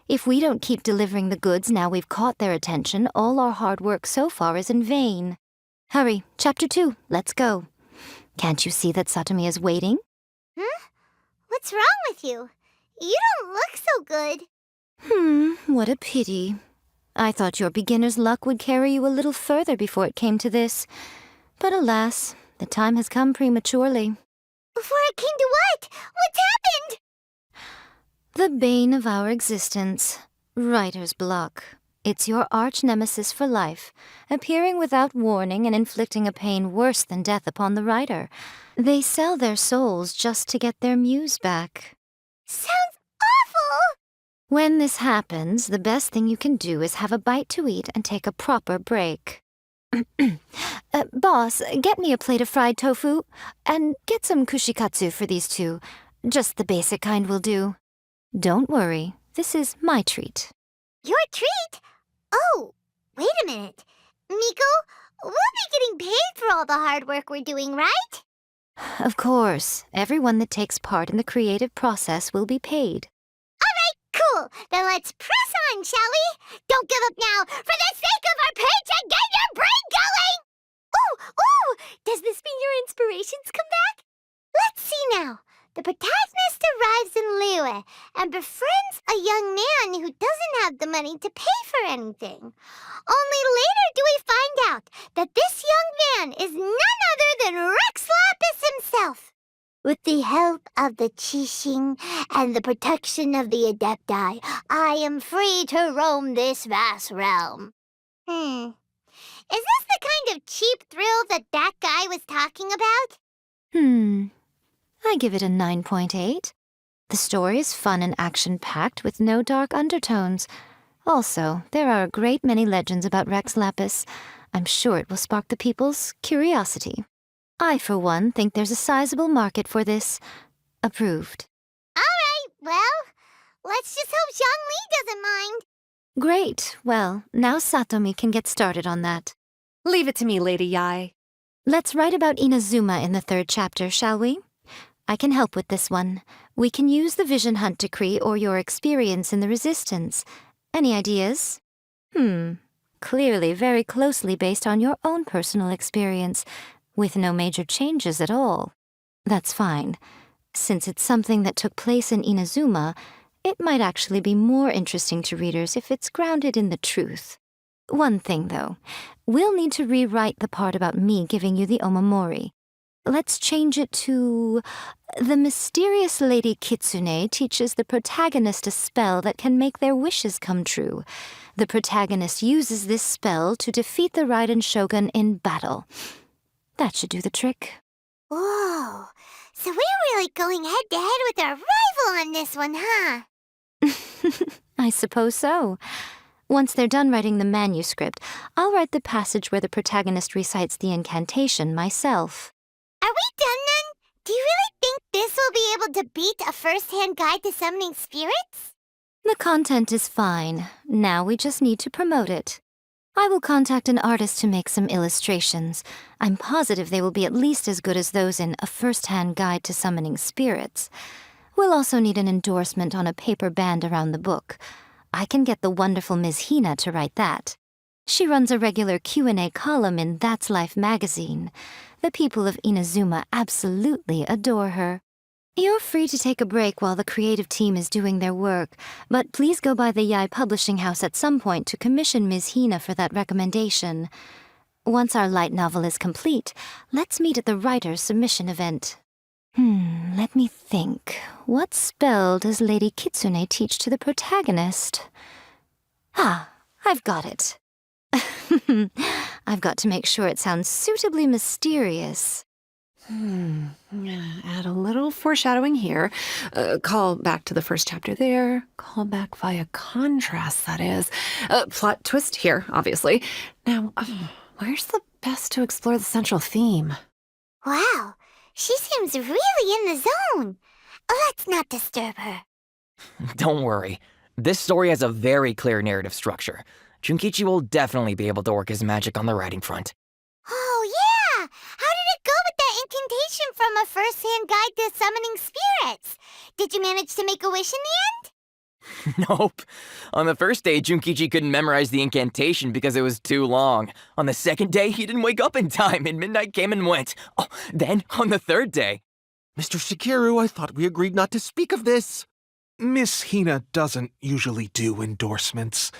If we don't keep delivering the goods now we've caught their attention, all our hard work so far is in vain. Hurry, Chapter 2, let's go. Can't you see that Satomi is waiting? What's wrong with you? You don't look so good. What a pity. I thought your beginner's luck would carry you a little further before it came to this. But alas, the time has come prematurely. Before it came to what? What's happened? The bane of our existence. Writer's block. It's your arch nemesis for life, appearing without warning and inflicting a pain worse than death upon the writer. They sell their souls just to get their muse back. Sounds awful! When this happens, the best thing you can do is have a bite to eat and take a proper break. Boss, get me a plate of fried tofu, and get some kushikatsu for these two. Just the basic kind will do. Don't worry, this is my treat. Your treat? Oh, wait a minute. Miko, we'll be getting paid for all the hard work we're doing, right? Of course, everyone that takes part in the creative process will be paid. Cool, then let's press on, shall we? Don't give up now, for the sake of our paycheck, get your brain going! Ooh, does this mean your inspirations come back? Let's see now. The protagonist arrives in Liyue and befriends a young man who doesn't have the money to pay for anything. Only later do we find out that this young man is none other than Rex Lapis himself. With the help of the Qixing and the protection of the Adepti, I am free to roam this vast realm. Is this the kind of cheap thrill that guy was talking about? I give it a 9.8. The story is fun and action-packed with no dark undertones. Also, there are a great many legends about Rex Lapis. I'm sure it will spark the people's curiosity. I, for one, think there's a sizable market for this. Approved. All right, well, let's just hope Zhang Li doesn't mind. Great. Well, now Satomi can get started on that. Leave it to me, Lady Yai. Let's write about Inazuma in the 3rd chapter, shall we? I can help with this one. We can use the Vision Hunt Decree or your experience in the Resistance. Any ideas? Clearly very closely based on your own personal experience, with no major changes at all. That's fine. Since it's something that took place in Inazuma, it might actually be more interesting to readers if it's grounded in the truth. One thing, though. We'll need to rewrite the part about me giving you the omamori. Let's change it to... The mysterious Lady Kitsune teaches the protagonist a spell that can make their wishes come true. The protagonist uses this spell to defeat the Raiden Shogun in battle. That should do the trick. Whoa, so we're really going head-to-head with our rival on this one, huh? I suppose so. Once they're done writing the manuscript, I'll write the passage where the protagonist recites the incantation myself. Are we done then? Do you really think this will be able to beat a first-hand guide to summoning spirits? The content is fine. Now we just need to promote it. I will contact an artist to make some illustrations. I'm positive they will be at least as good as those in A First-Hand Guide to Summoning Spirits. We'll also need an endorsement on a paper band around the book. I can get the wonderful Ms. Hina to write that. She runs a regular Q&A column in That's Life magazine. The people of Inazuma absolutely adore her. You're free to take a break while the creative team is doing their work, but please go by the Yai Publishing House at some point to commission Ms. Hina for that recommendation. Once our light novel is complete, let's meet at the writer's submission event. Let me think. What spell does Lady Kitsune teach to the protagonist? I've got it. I've got to make sure it sounds suitably mysterious. Add a little foreshadowing here. Call back to the 1st chapter there. Call back via contrast, that is. Plot twist here, obviously. Now, where's the best to explore the central theme? Wow, she seems really in the zone. Let's not disturb her. Don't worry. This story has a very clear narrative structure. Junkichi will definitely be able to work his magic on the writing front. Oh, yeah! How did it go with that incantation from A First-Hand Guide to Summoning Spirits? Did you manage to make a wish in the end? Nope. On the first day, Junkichi couldn't memorize the incantation because it was too long. On the second day, he didn't wake up in time and midnight came and went. Oh, then, on the 3rd day... Mr. Shigeru, I thought we agreed not to speak of this. Miss Hina doesn't usually do endorsements,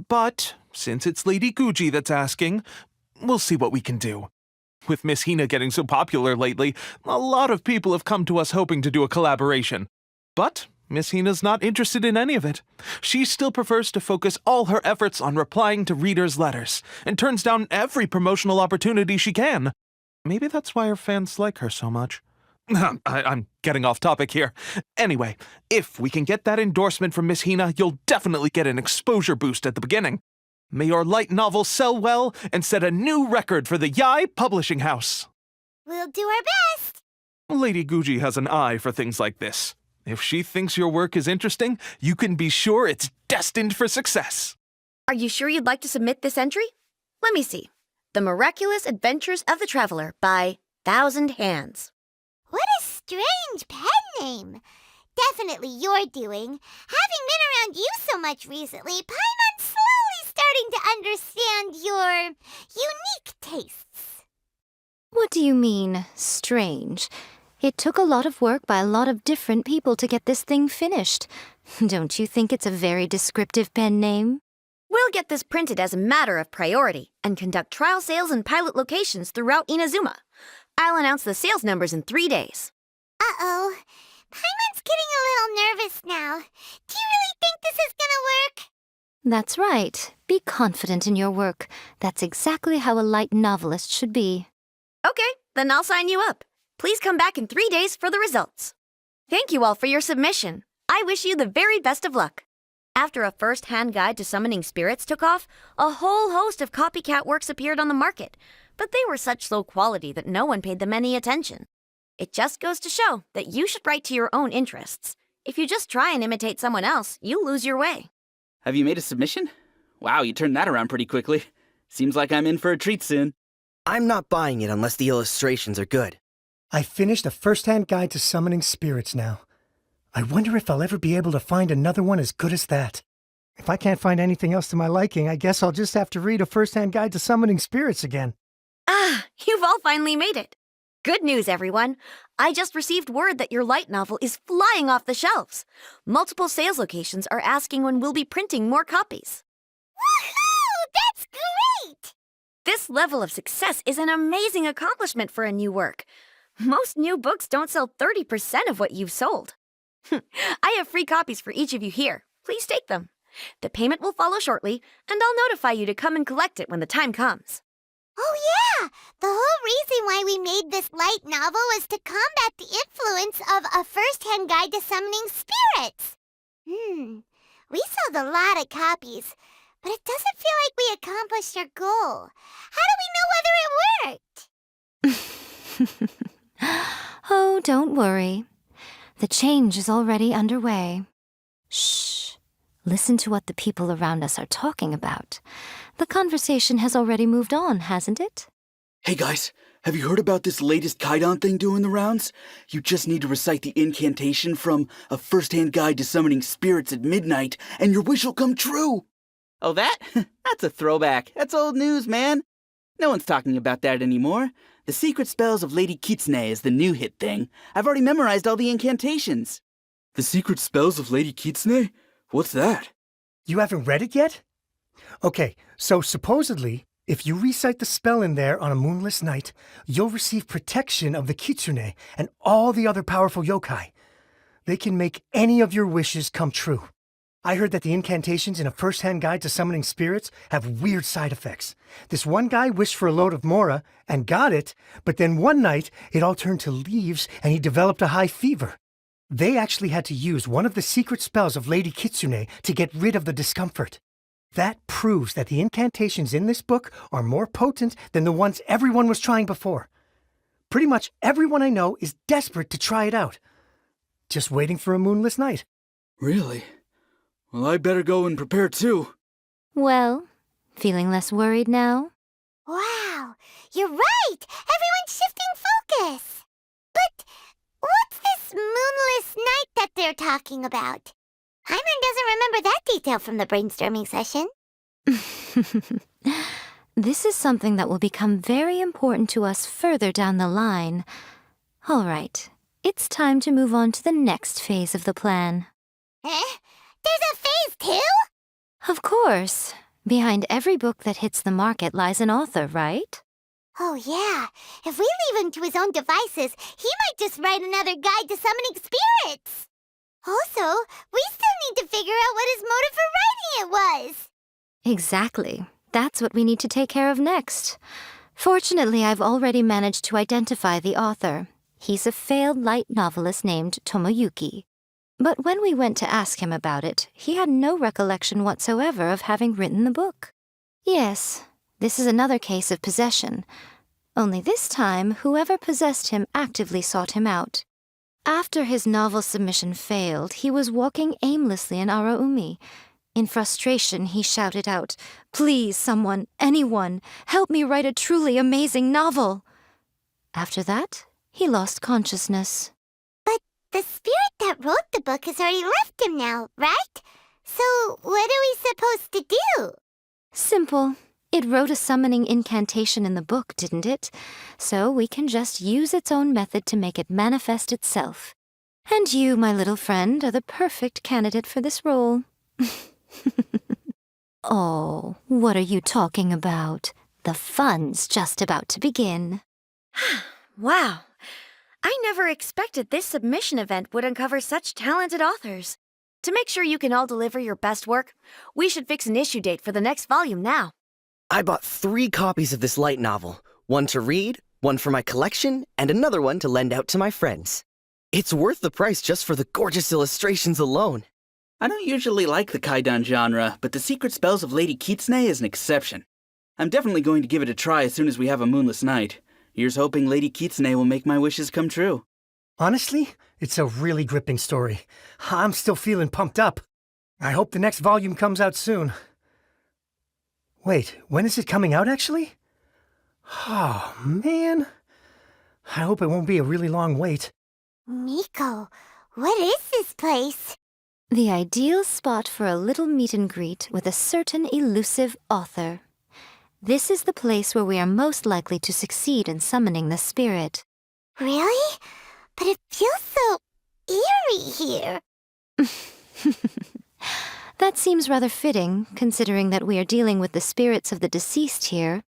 but since it's Lady Guji that's asking, we'll see what we can do. With Miss Hina getting so popular lately, a lot of people have come to us hoping to do a collaboration. But Miss Hina's not interested in any of it. She still prefers to focus all her efforts on replying to readers' letters, and turns down every promotional opportunity she can. Maybe that's why her fans like her so much. I'm getting off topic here. Anyway, if we can get that endorsement from Miss Hina, you'll definitely get an exposure boost at the beginning. May your light novel sell well and set a new record for the Yai Publishing House. We'll do our best. Lady Guji has an eye for things like this. If she thinks your work is interesting, you can be sure it's destined for success. Are you sure you'd like to submit this entry? Let me see. The Miraculous Adventures of the Traveler by Thousand Hands. What a strange pen name. Definitely your doing. Having been around you so much recently, Paimon's slowly starting to understand your unique tastes. What do you mean, strange? It took a lot of work by a lot of different people to get this thing finished. Don't you think it's a very descriptive pen name? We'll get this printed as a matter of priority and conduct trial sales in pilot locations throughout Inazuma. I'll announce the sales numbers in 3 days. Uh-oh. Paimon's getting a little nervous now. Do you really think this is gonna work? That's right. Be confident in your work. That's exactly how a light novelist should be. Okay, then I'll sign you up. Please come back in 3 days for the results. Thank you all for your submission. I wish you the very best of luck. After a first-hand guide to summoning spirits took off, a whole host of copycat works appeared on the market, but they were such low quality that no one paid them any attention. It just goes to show that you should write to your own interests. If you just try and imitate someone else, you'll lose your way. Have you made a submission? Wow, you turned that around pretty quickly. Seems like I'm in for a treat soon. I'm not buying it unless the illustrations are good. I finished a first-hand guide to summoning spirits now. I wonder if I'll ever be able to find another one as good as that. If I can't find anything else to my liking, I guess I'll just have to read a first-hand guide to summoning spirits again. Ah, you've all finally made it. Good news, everyone. I just received word that your light novel is flying off the shelves. Multiple sales locations are asking when we'll be printing more copies. Woohoo! That's great! This level of success is an amazing accomplishment for a new work. Most new books don't sell 30% of what you've sold. I have free copies for each of you here. Please take them. The payment will follow shortly, and I'll notify you to come and collect it when the time comes. Oh yeah! The whole reason why we made this light novel was to combat the influence of a first-hand guide to summoning spirits. We sold a lot of copies, but it doesn't feel like we accomplished our goal. How do we know whether it worked? Oh, don't worry. The change is already underway. Shh. Listen to what the people around us are talking about. The conversation has already moved on, hasn't it? Hey guys, have you heard about this latest Kaidan thing doing the rounds? You just need to recite the incantation from A First-Hand Guide to Summoning Spirits at Midnight, and your wish will come true! Oh, that? That's a throwback. That's old news, man. No one's talking about that anymore. The Secret Spells of Lady Kitsune is the new hit thing. I've already memorized all the incantations. The Secret Spells of Lady Kitsune? What's that? You haven't read it yet? Okay, so supposedly, if you recite the spell in there on a moonless night, you'll receive protection of the Kitsune and all the other powerful yokai. They can make any of your wishes come true. I heard that the incantations in A First-Hand Guide to Summoning Spirits have weird side effects. This one guy wished for a load of mora and got it, but then one night it all turned to leaves and he developed a high fever. They actually had to use one of the secret spells of Lady Kitsune to get rid of the discomfort. That proves that the incantations in this book are more potent than the ones everyone was trying before. Pretty much everyone I know is desperate to try it out. Just waiting for a moonless night. Really? Well, I better go and prepare too. Well, feeling less worried now? Wow, you're right! Everyone's shifting focus! But what's this moonless night that they're talking about? Hyman doesn't remember that detail from the brainstorming session. This is something that will become very important to us further down the line. All right, it's time to move on to the next phase of the plan. Eh? There's a phase 2? Of course. Behind every book that hits the market lies an author, right? Oh yeah, if we leave him to his own devices, he might just write another guide to summoning spirits. Also, we still need to figure out what his motive for writing it was. Exactly. That's what we need to take care of next. Fortunately, I've already managed to identify the author. He's a failed light novelist named Tomoyuki. But when we went to ask him about it, he had no recollection whatsoever of having written the book. Yes, this is another case of possession. Only this time, whoever possessed him actively sought him out. After his novel submission failed, he was walking aimlessly in Araumi. In frustration, he shouted out, "Please, someone, anyone, help me write a truly amazing novel!" After that, he lost consciousness. But the spirit that wrote the book has already left him now, right? So what are we supposed to do? Simple. It wrote a summoning incantation in the book, didn't it? So we can just use its own method to make it manifest itself. And you, my little friend, are the perfect candidate for this role. Oh, what are you talking about? The fun's just about to begin. Wow. I never expected this submission event would uncover such talented authors. To make sure you can all deliver your best work, we should fix an issue date for the next volume now. I bought 3 copies of this light novel. One to read, one for my collection, and another one to lend out to my friends. It's worth the price just for the gorgeous illustrations alone. I don't usually like the Kaidan genre, but the secret spells of Lady Kitsune is an exception. I'm definitely going to give it a try as soon as we have a moonless night. Here's hoping Lady Kitsune will make my wishes come true. Honestly, it's a really gripping story. I'm still feeling pumped up. I hope the next volume comes out soon. Wait, when is it coming out, actually? Oh, man. I hope it won't be a really long wait. Miko, what is this place? The ideal spot for a little meet and greet with a certain elusive author. This is the place where we are most likely to succeed in summoning the spirit. Really? But it feels so eerie here. That seems rather fitting, considering that we are dealing with the spirits of the deceased here.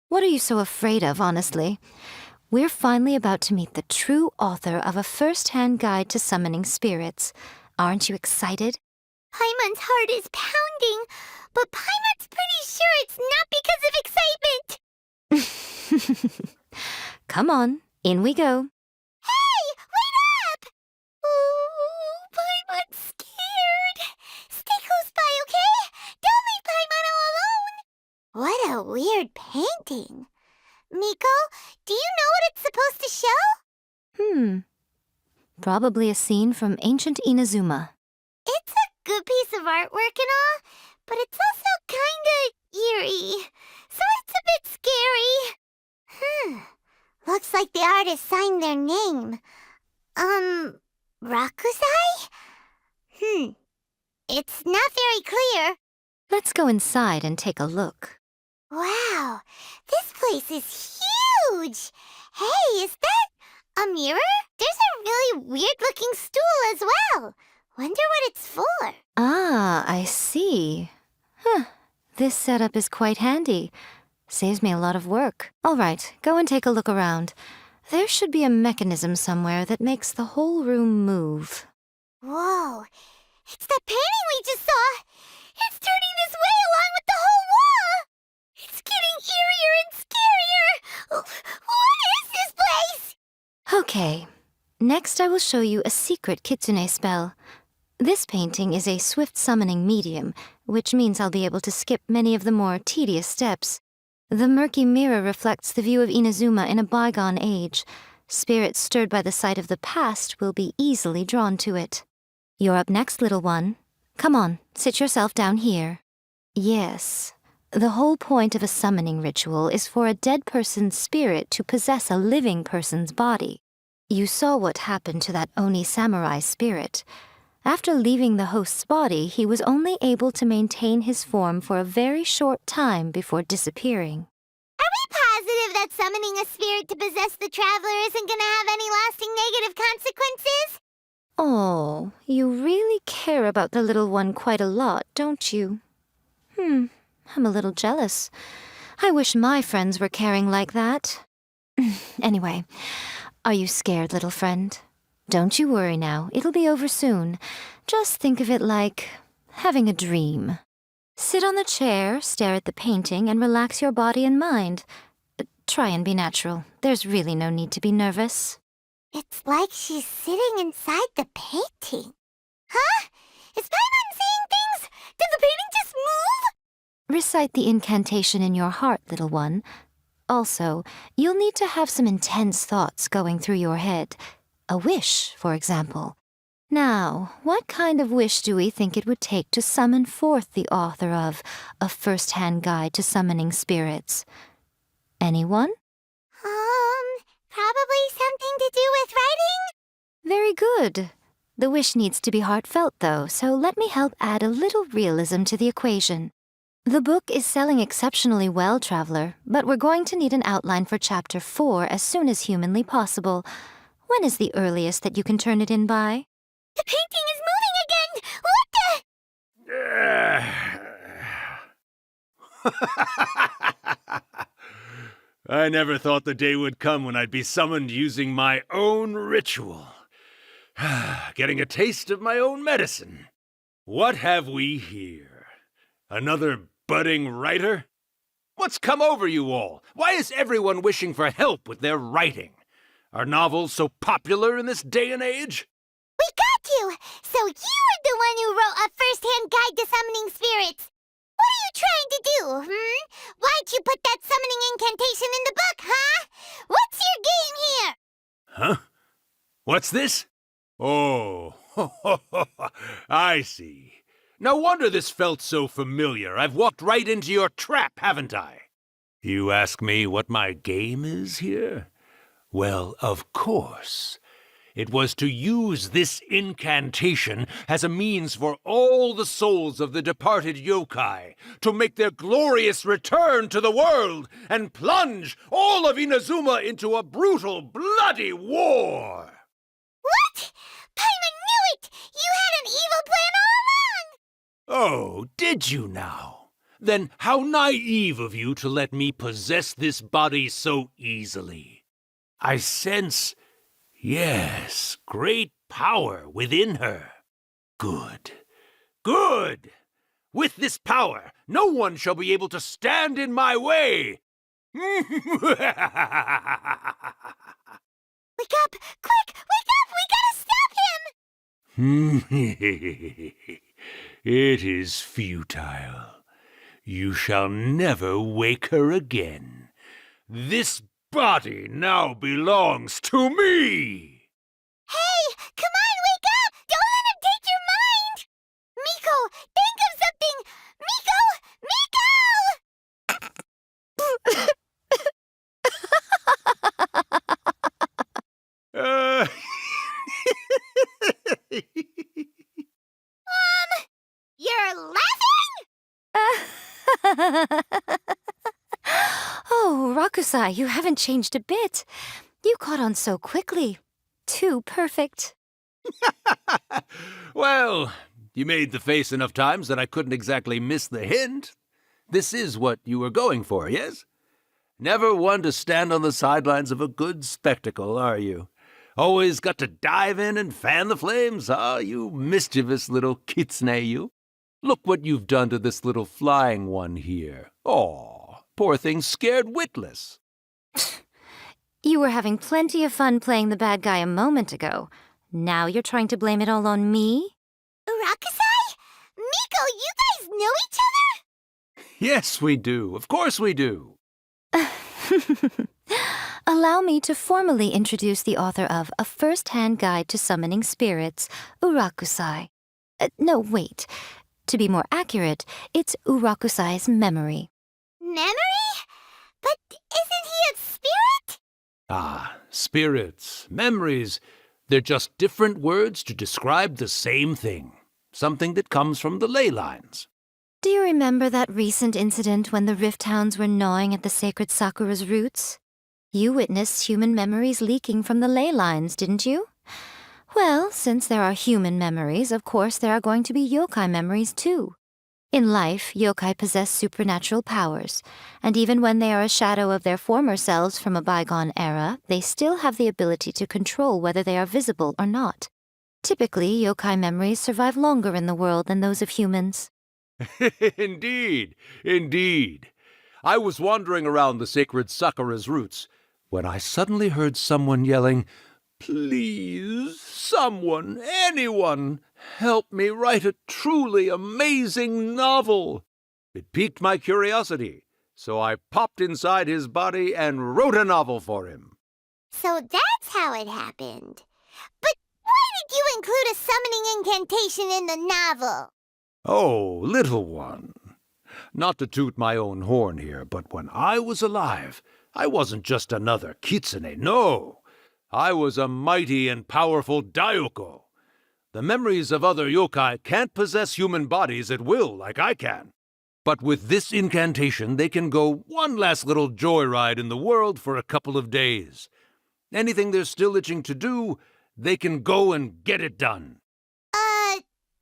What are you so afraid of, honestly? We're finally about to meet the true author of a first-hand guide to summoning spirits. Aren't you excited? Paimon's heart is pounding, but Paimon's pretty sure it's not because of excitement. Come on, in we go. Hey, wait up! Oh, Paimon's scared. Stay close by, okay? Don't leave Paimon all alone. What a weird painting. Miko, do you know what it's supposed to show? Probably a scene from ancient Inazuma. It's a good piece of artwork and all, but it's also kinda eerie, so it's a bit scary. Looks like the artist signed their name. Rakusai? It's not very clear. Let's go inside and take a look. Wow, this place is huge! Hey, is that a mirror? There's a really weird-looking stool as well. Wonder what it's for. Ah, I see. This setup is quite handy. Saves me a lot of work. All right, go and take a look around. There should be a mechanism somewhere that makes the whole room move. Whoa, it's the painting we just saw! It's turning this way along with the whole wall! It's getting eerier and scarier! What is this place? Okay, next I will show you a secret kitsune spell. This painting is a swift summoning medium, which means I'll be able to skip many of the more tedious steps. The murky mirror reflects the view of Inazuma in a bygone age. Spirits stirred by the sight of the past will be easily drawn to it. You're up next, little one. Come on, sit yourself down here. Yes, the whole point of a summoning ritual is for a dead person's spirit to possess a living person's body. You saw what happened to that Oni samurai spirit. After leaving the host's body, he was only able to maintain his form for a very short time before disappearing. Are we positive that summoning a spirit to possess the traveler isn't gonna have any lasting negative consequences? Oh, you really care about the little one quite a lot, don't you? I'm a little jealous. I wish my friends were caring like that. Anyway, are you scared, little friend? Don't you worry now, it'll be over soon. Just think of it like having a dream. Sit on the chair, stare at the painting, and relax your body and mind. Try and be natural. There's really no need to be nervous. It's like she's sitting inside the painting. Huh? Is Paimon seeing things? Did the painting just move? Recite the incantation in your heart, little one. Also, you'll need to have some intense thoughts going through your head. A wish, for example. Now, what kind of wish do we think it would take to summon forth the author of A First-Hand Guide to Summoning Spirits? Anyone? Probably something to do with writing? Very good. The wish needs to be heartfelt, though, so let me help add a little realism to the equation. The book is selling exceptionally well, Traveler, but we're going to need an outline for Chapter 4 as soon as humanly possible. When is the earliest that you can turn it in by? The painting is moving again! What the? I never thought the day would come when I'd be summoned using my own ritual. Getting a taste of my own medicine. What have we here? Another budding writer? What's come over you all? Why is everyone wishing for help with their writing? Are novels so popular in this day and age? We got you! So you were the one who wrote A First-Hand Guide to Summoning Spirits. What are you trying to do, Why'd you put that summoning incantation in the book, huh? What's your game here? Huh? What's this? Oh, I see. No wonder this felt so familiar. I've walked right into your trap, haven't I? You ask me what my game is here? Well, of course. It was to use this incantation as a means for all the souls of the departed yokai to make their glorious return to the world and plunge all of Inazuma into a brutal, bloody war. What? Paimon knew it! You had an evil plan all along! Oh, did you now? Then how naive of you to let me possess this body so easily. I sense... yes, great power within her. Good. Good! With this power, no one shall be able to stand in my way! Wake up! Quick! Wake up! We gotta stop him! It is futile. You shall never wake her again. This body now belongs to me! Hey! Come on, wake up! Don't let him take your mind! Miko, think of something! Miko! You're laughing? Oh, Rakusai, you haven't changed a bit. You caught on so quickly. Too perfect. Well, you made the face enough times that I couldn't exactly miss the hint. This is what you were going for, yes? Never one to stand on the sidelines of a good spectacle, are you? Always got to dive in and fan the flames, huh? You mischievous little kitsune, you. Look what you've done to this little flying one here. Aw, poor thing scared witless. You were having plenty of fun playing the bad guy a moment ago. Now you're trying to blame it all on me? Rakusai? Miko, you guys know each other? Yes, we do. Of course we do. Allow me to formally introduce the author of A First-Hand Guide to Summoning Spirits, Urakusai. No, wait. To be more accurate, it's Urakusai's memory. Memory? But isn't he a spirit? Ah, spirits, memories, they're just different words to describe the same thing. Something that comes from the ley lines. Do you remember that recent incident when the Rift Hounds were gnawing at the sacred Sakura's roots? You witnessed human memories leaking from the ley lines, didn't you? Well, since there are human memories, of course there are going to be yokai memories too. In life, yokai possess supernatural powers, and even when they are a shadow of their former selves from a bygone era, they still have the ability to control whether they are visible or not. Typically, yokai memories survive longer in the world than those of humans. Indeed, indeed. I was wandering around the sacred Sakura's roots when I suddenly heard someone yelling, "Please, someone, anyone, help me write a truly amazing novel." It piqued my curiosity, so I popped inside his body and wrote a novel for him. So that's how it happened. But why did you include a summoning incantation in the novel? Oh, little one. Not to toot my own horn here, but when I was alive, I wasn't just another kitsune, no. I was a mighty and powerful Daioko. The memories of other yokai can't possess human bodies at will like I can. But with this incantation, they can go one last little joyride in the world for a couple of days. Anything they're still itching to do, they can go and get it done.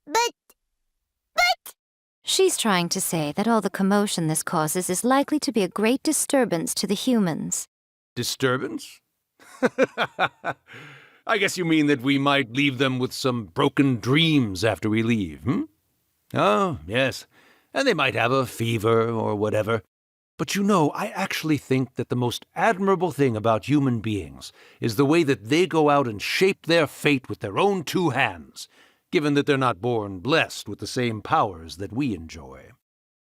But... She's trying to say that all the commotion this causes is likely to be a great disturbance to the humans. Disturbance? I guess you mean that we might leave them with some broken dreams after we leave, hmm? Oh, yes. And they might have a fever or whatever. But you know, I actually think that the most admirable thing about human beings is the way that they go out and shape their fate with their own two hands, given that they're not born blessed with the same powers that we enjoy.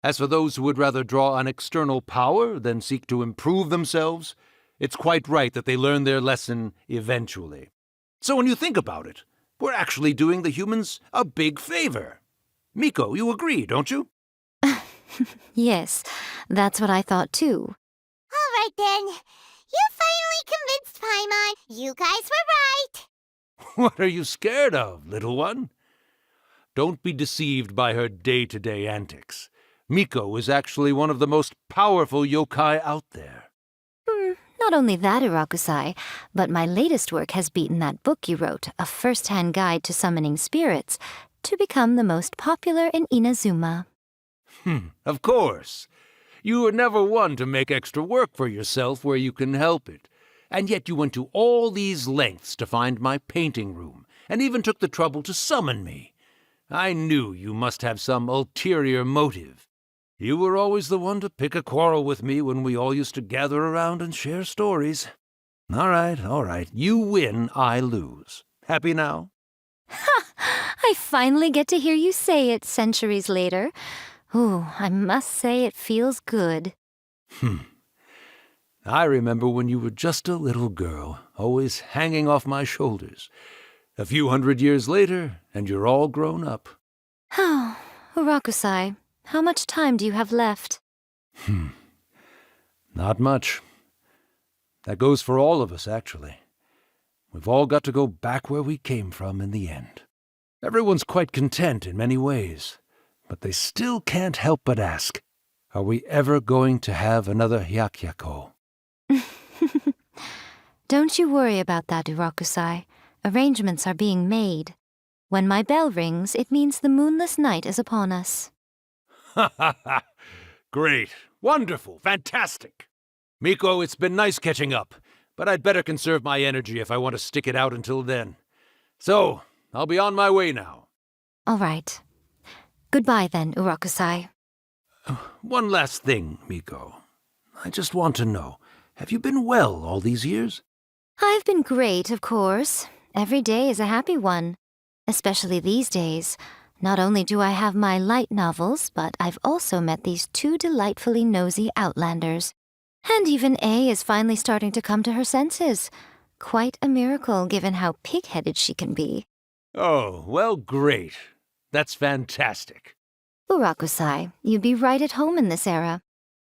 As for those who would rather draw on external power than seek to improve themselves, it's quite right that they learn their lesson eventually. So when you think about it, we're actually doing the humans a big favor. Miko, you agree, don't you? Yes, that's what I thought too. All right then. You finally convinced Paimon. You guys were right. What are you scared of, little one? Don't be deceived by her day-to-day antics. Miko is actually one of the most powerful yokai out there. Not only that, Irakusai, but my latest work has beaten that book you wrote, A First-Hand Guide to Summoning Spirits, to become the most popular in Inazuma. Of course. You were never one to make extra work for yourself where you can help it. And yet you went to all these lengths to find my painting room, and even took the trouble to summon me. I knew you must have some ulterior motive. You were always the one to pick a quarrel with me when we all used to gather around and share stories. All right. You win, I lose. Happy now? Ha! I finally get to hear you say it centuries later. Ooh, I must say it feels good. I remember when you were just a little girl, always hanging off my shoulders. A few 100 years later, and you're all grown up. Oh, Urakusai, how much time do you have left? Not much. That goes for all of us, actually. We've all got to go back where we came from in the end. Everyone's quite content in many ways, but they still can't help but ask, are we ever going to have another Hyakyako? Don't you worry about that, Urakusai. Arrangements are being made. When my bell rings, it means the moonless night is upon us. Ha! Great. Wonderful. Fantastic. Miko, it's been nice catching up, but I'd better conserve my energy if I want to stick it out until then. So, I'll be on my way now. All right. Goodbye then, Urakusai. One last thing, Miko. I just want to know, have you been well all these years? I've been great, of course. Every day is a happy one. Especially these days. Not only do I have my light novels, but I've also met these two delightfully nosy outlanders. And even A is finally starting to come to her senses. Quite a miracle, given how pig-headed she can be. Oh, well, great. That's fantastic. Urakusai, you'd be right at home in this era.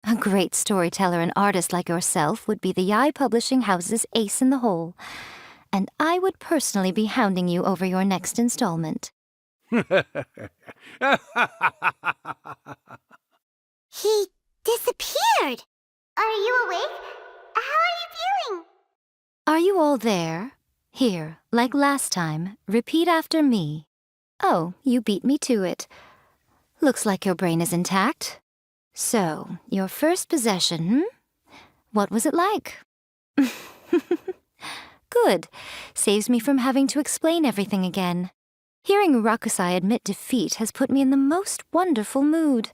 A great storyteller and artist like yourself would be the Yae Publishing House's ace in the hole. And I would personally be hounding you over your next installment. He disappeared. Are you awake? How are you feeling? Are you all there? Here, like last time, repeat after me. Oh, you beat me to it. Looks like your brain is intact. So, your first possession, What was it like? Good. Saves me from having to explain everything again. Hearing Rakusai admit defeat has put me in the most wonderful mood.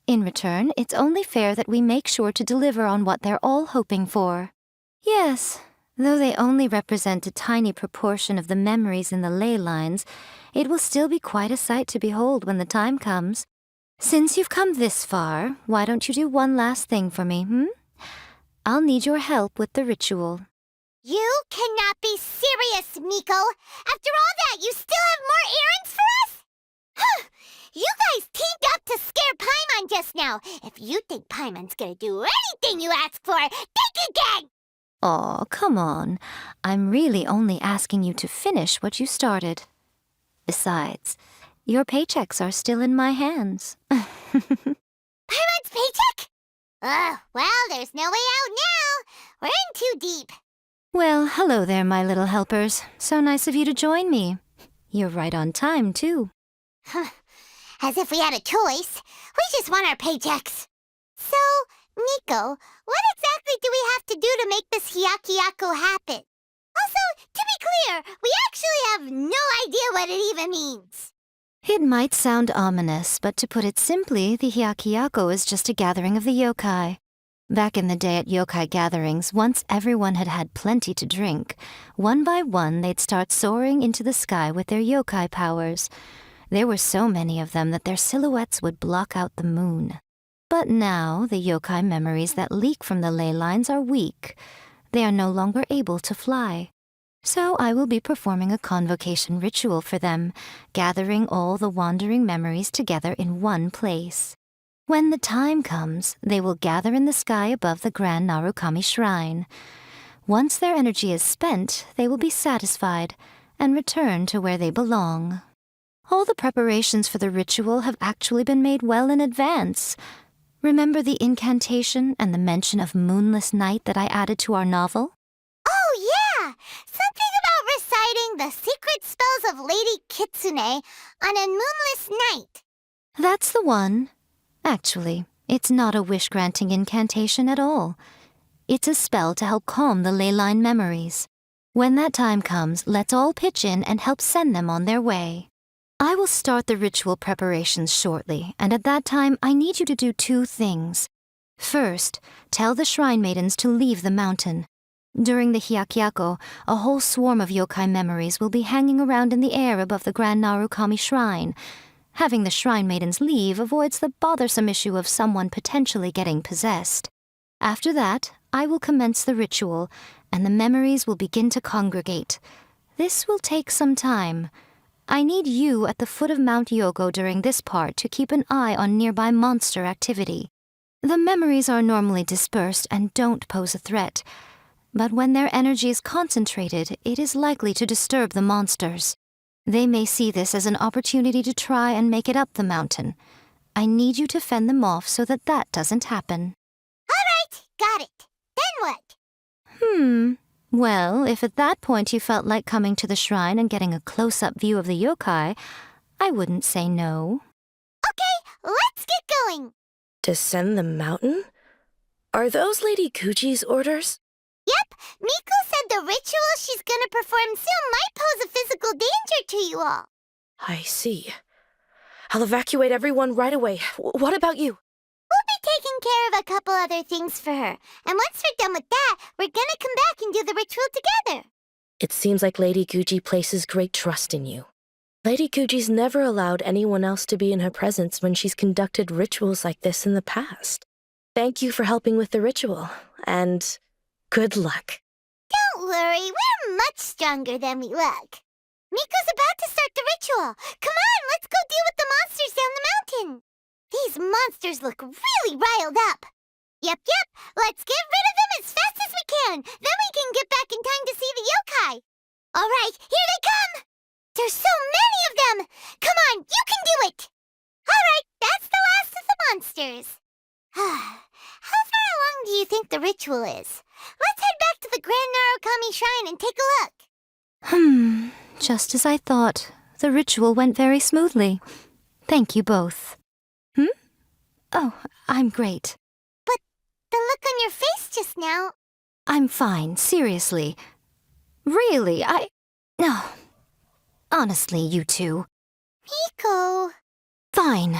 In return, it's only fair that we make sure to deliver on what they're all hoping for. Yes, though they only represent a tiny proportion of the memories in the ley lines, it will still be quite a sight to behold when the time comes. Since you've come this far, why don't you do one last thing for me, I'll need your help with the ritual. You cannot be serious, Miko! After all that, you still have more errands for us? Huh! You guys teamed up to scare Paimon just now. If you think Paimon's gonna do anything you ask for, think again! Aw, come on. I'm really only asking you to finish what you started. Besides, your paychecks are still in my hands. Paimon's paycheck? Well, there's no way out now. We're in too deep. Well, hello there, my little helpers. So nice of you to join me. You're right on time, too. As if we had a choice. We just want our paychecks. So, Miko, what exactly do we have to do to make this Hyakyako happen? Also, to be clear, we actually have no idea what it even means. It might sound ominous, but to put it simply, the Hyakyako is just a gathering of the yokai. Back in the day at yokai gatherings, once everyone had had plenty to drink, one by one they'd start soaring into the sky with their yokai powers. There were so many of them that their silhouettes would block out the moon. But now, the yokai memories that leak from the ley lines are weak. They are no longer able to fly. So I will be performing a convocation ritual for them, gathering all the wandering memories together in one place. When the time comes, they will gather in the sky above the Grand Narukami Shrine. Once their energy is spent, they will be satisfied and return to where they belong. All the preparations for the ritual have actually been made well in advance. Remember the incantation and the mention of moonless night that I added to our novel? Oh, yeah! Something about reciting the secret spells of Lady Kitsune on a moonless night. That's the one. Actually, it's not a wish-granting incantation at all. It's a spell to help calm the ley line memories. When that time comes, let's all pitch in and help send them on their way. I will start the ritual preparations shortly, and at that time I need you to do two things. First, tell the shrine maidens to leave the mountain. During the Hyakyako, a whole swarm of yokai memories will be hanging around in the air above the Grand Narukami Shrine. Having the shrine maidens leave avoids the bothersome issue of someone potentially getting possessed. After that, I will commence the ritual, and the memories will begin to congregate. This will take some time. I need you at the foot of Mount Yogo during this part to keep an eye on nearby monster activity. The memories are normally dispersed and don't pose a threat, but when their energy is concentrated, it is likely to disturb the monsters. They may see this as an opportunity to try and make it up the mountain. I need you to fend them off so that that doesn't happen. All right, got it. Then what? Well, if at that point you felt like coming to the shrine and getting a close-up view of the yokai, I wouldn't say no. Okay, let's get going. Descend the mountain? Are those Lady Kuji's orders? Yep, Miko said the ritual she's gonna perform soon might pose a physical danger to you all. I see. I'll evacuate everyone right away. What about you? We'll be taking care of a couple other things for her. And once we're done with that, we're gonna come back and do the ritual together. It seems like Lady Guji places great trust in you. Lady Guji's never allowed anyone else to be in her presence when she's conducted rituals like this in the past. Thank you for helping with the ritual, and good luck. Don't worry, we're much stronger than we look. Miko's about to start the ritual. Come on, let's go deal with the monsters down the mountain. These monsters look really riled up. Yep, let's get rid of them as fast as we can. Then we can get back in time to see the yokai. All right, here they come. There's so many of them. Come on, you can do it. All right, that's the last of the monsters. How far along do you think the ritual is? Let's head back to the Grand Narukami Shrine and take a look. Just as I thought. The ritual went very smoothly. Thank you both. Oh, I'm great. But the look on your face just now... I'm fine, seriously. Really, No. Honestly, you two. Miko... Fine.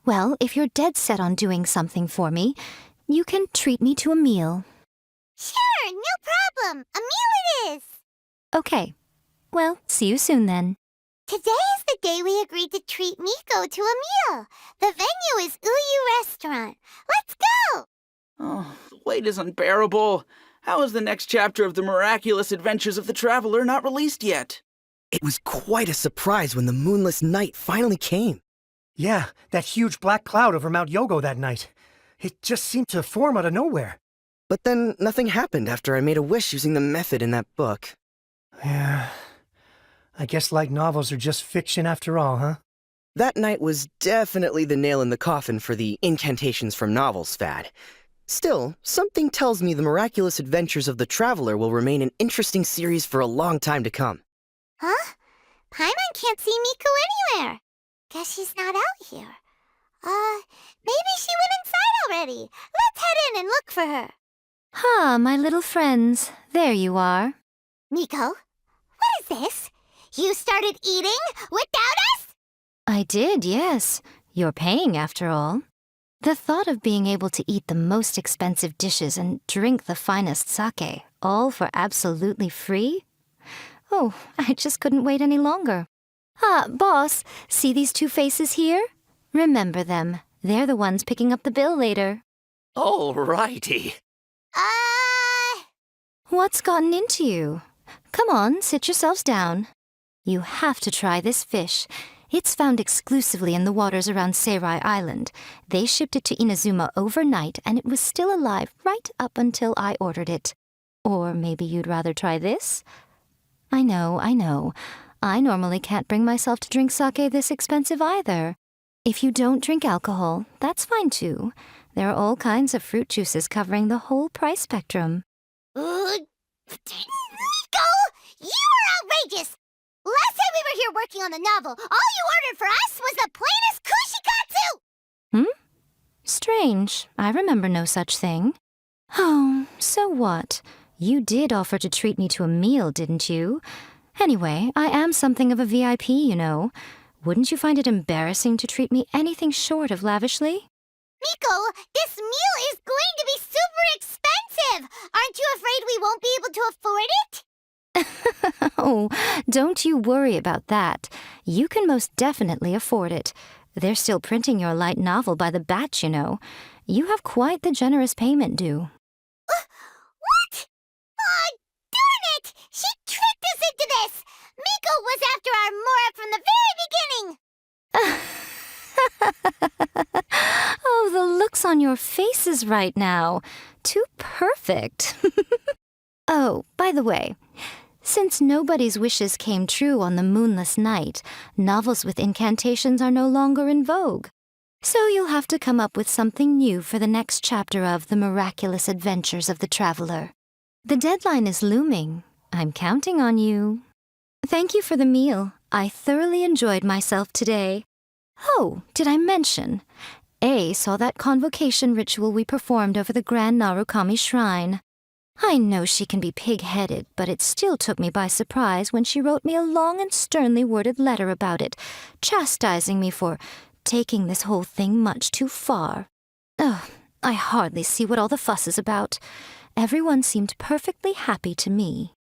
Well, if you're dead set on doing something for me, you can treat me to a meal. Sure, no problem. A meal it is. Okay. Well, see you soon then. Today is the day we agreed to treat Miko to a meal. The venue is Uyu Restaurant. Let's go! Oh, the wait is unbearable. How is the next chapter of The Miraculous Adventures of the Traveler not released yet? It was quite a surprise when the moonless night finally came. Yeah, that huge black cloud over Mount Yogo that night. It just seemed to form out of nowhere. But then nothing happened after I made a wish using the method in that book. Yeah. I guess light novels are just fiction after all, huh? That night was definitely the nail in the coffin for the incantations from novels fad. Still, something tells me The Miraculous Adventures of the Traveler will remain an interesting series for a long time to come. Huh? Paimon can't see Miko anywhere. Guess she's not out here. Maybe she went inside already. Let's head in and look for her. My little friends. There you are. Miko, what is this? You started eating without us? I did, yes. You're paying after all. The thought of being able to eat the most expensive dishes and drink the finest sake, all for absolutely free? Oh, I just couldn't wait any longer. Boss, see these two faces here? Remember them. They're the ones picking up the bill later. All righty. What's gotten into you? Come on, sit yourselves down. You have to try this fish. It's found exclusively in the waters around Seirai Island. They shipped it to Inazuma overnight, and it was still alive right up until I ordered it. Or maybe you'd rather try this? I know. I normally can't bring myself to drink sake this expensive either. If you don't drink alcohol, that's fine too. There are all kinds of fruit juices covering the whole price spectrum. Miko, you are outrageous! Last time we were here working on the novel, all you ordered for us was the plainest kushikatsu! Strange. I remember no such thing. Oh, so what? You did offer to treat me to a meal, didn't you? Anyway, I am something of a VIP, you know. Wouldn't you find it embarrassing to treat me anything short of lavishly? Miko, this meal is going to be super expensive! Aren't you afraid we won't be able to afford it? Oh, don't you worry about that. You can most definitely afford it. They're still printing your light novel by the batch, you know. You have quite the generous payment due. What? Darn it! She tricked us into this! Miko was after our Mora from the very beginning! Oh, the looks on your faces right now. Too perfect. Oh, by the way, since nobody's wishes came true on the moonless night, novels with incantations are no longer in vogue. So you'll have to come up with something new for the next chapter of The Miraculous Adventures of the Traveler. The deadline is looming. I'm counting on you. Thank you for the meal. I thoroughly enjoyed myself today. Oh, did I mention? A saw that convocation ritual we performed over the Grand Narukami Shrine. I know she can be pig-headed, but it still took me by surprise when she wrote me a long and sternly worded letter about it, chastising me for taking this whole thing much too far. Oh, I hardly see what all the fuss is about. Everyone seemed perfectly happy to me.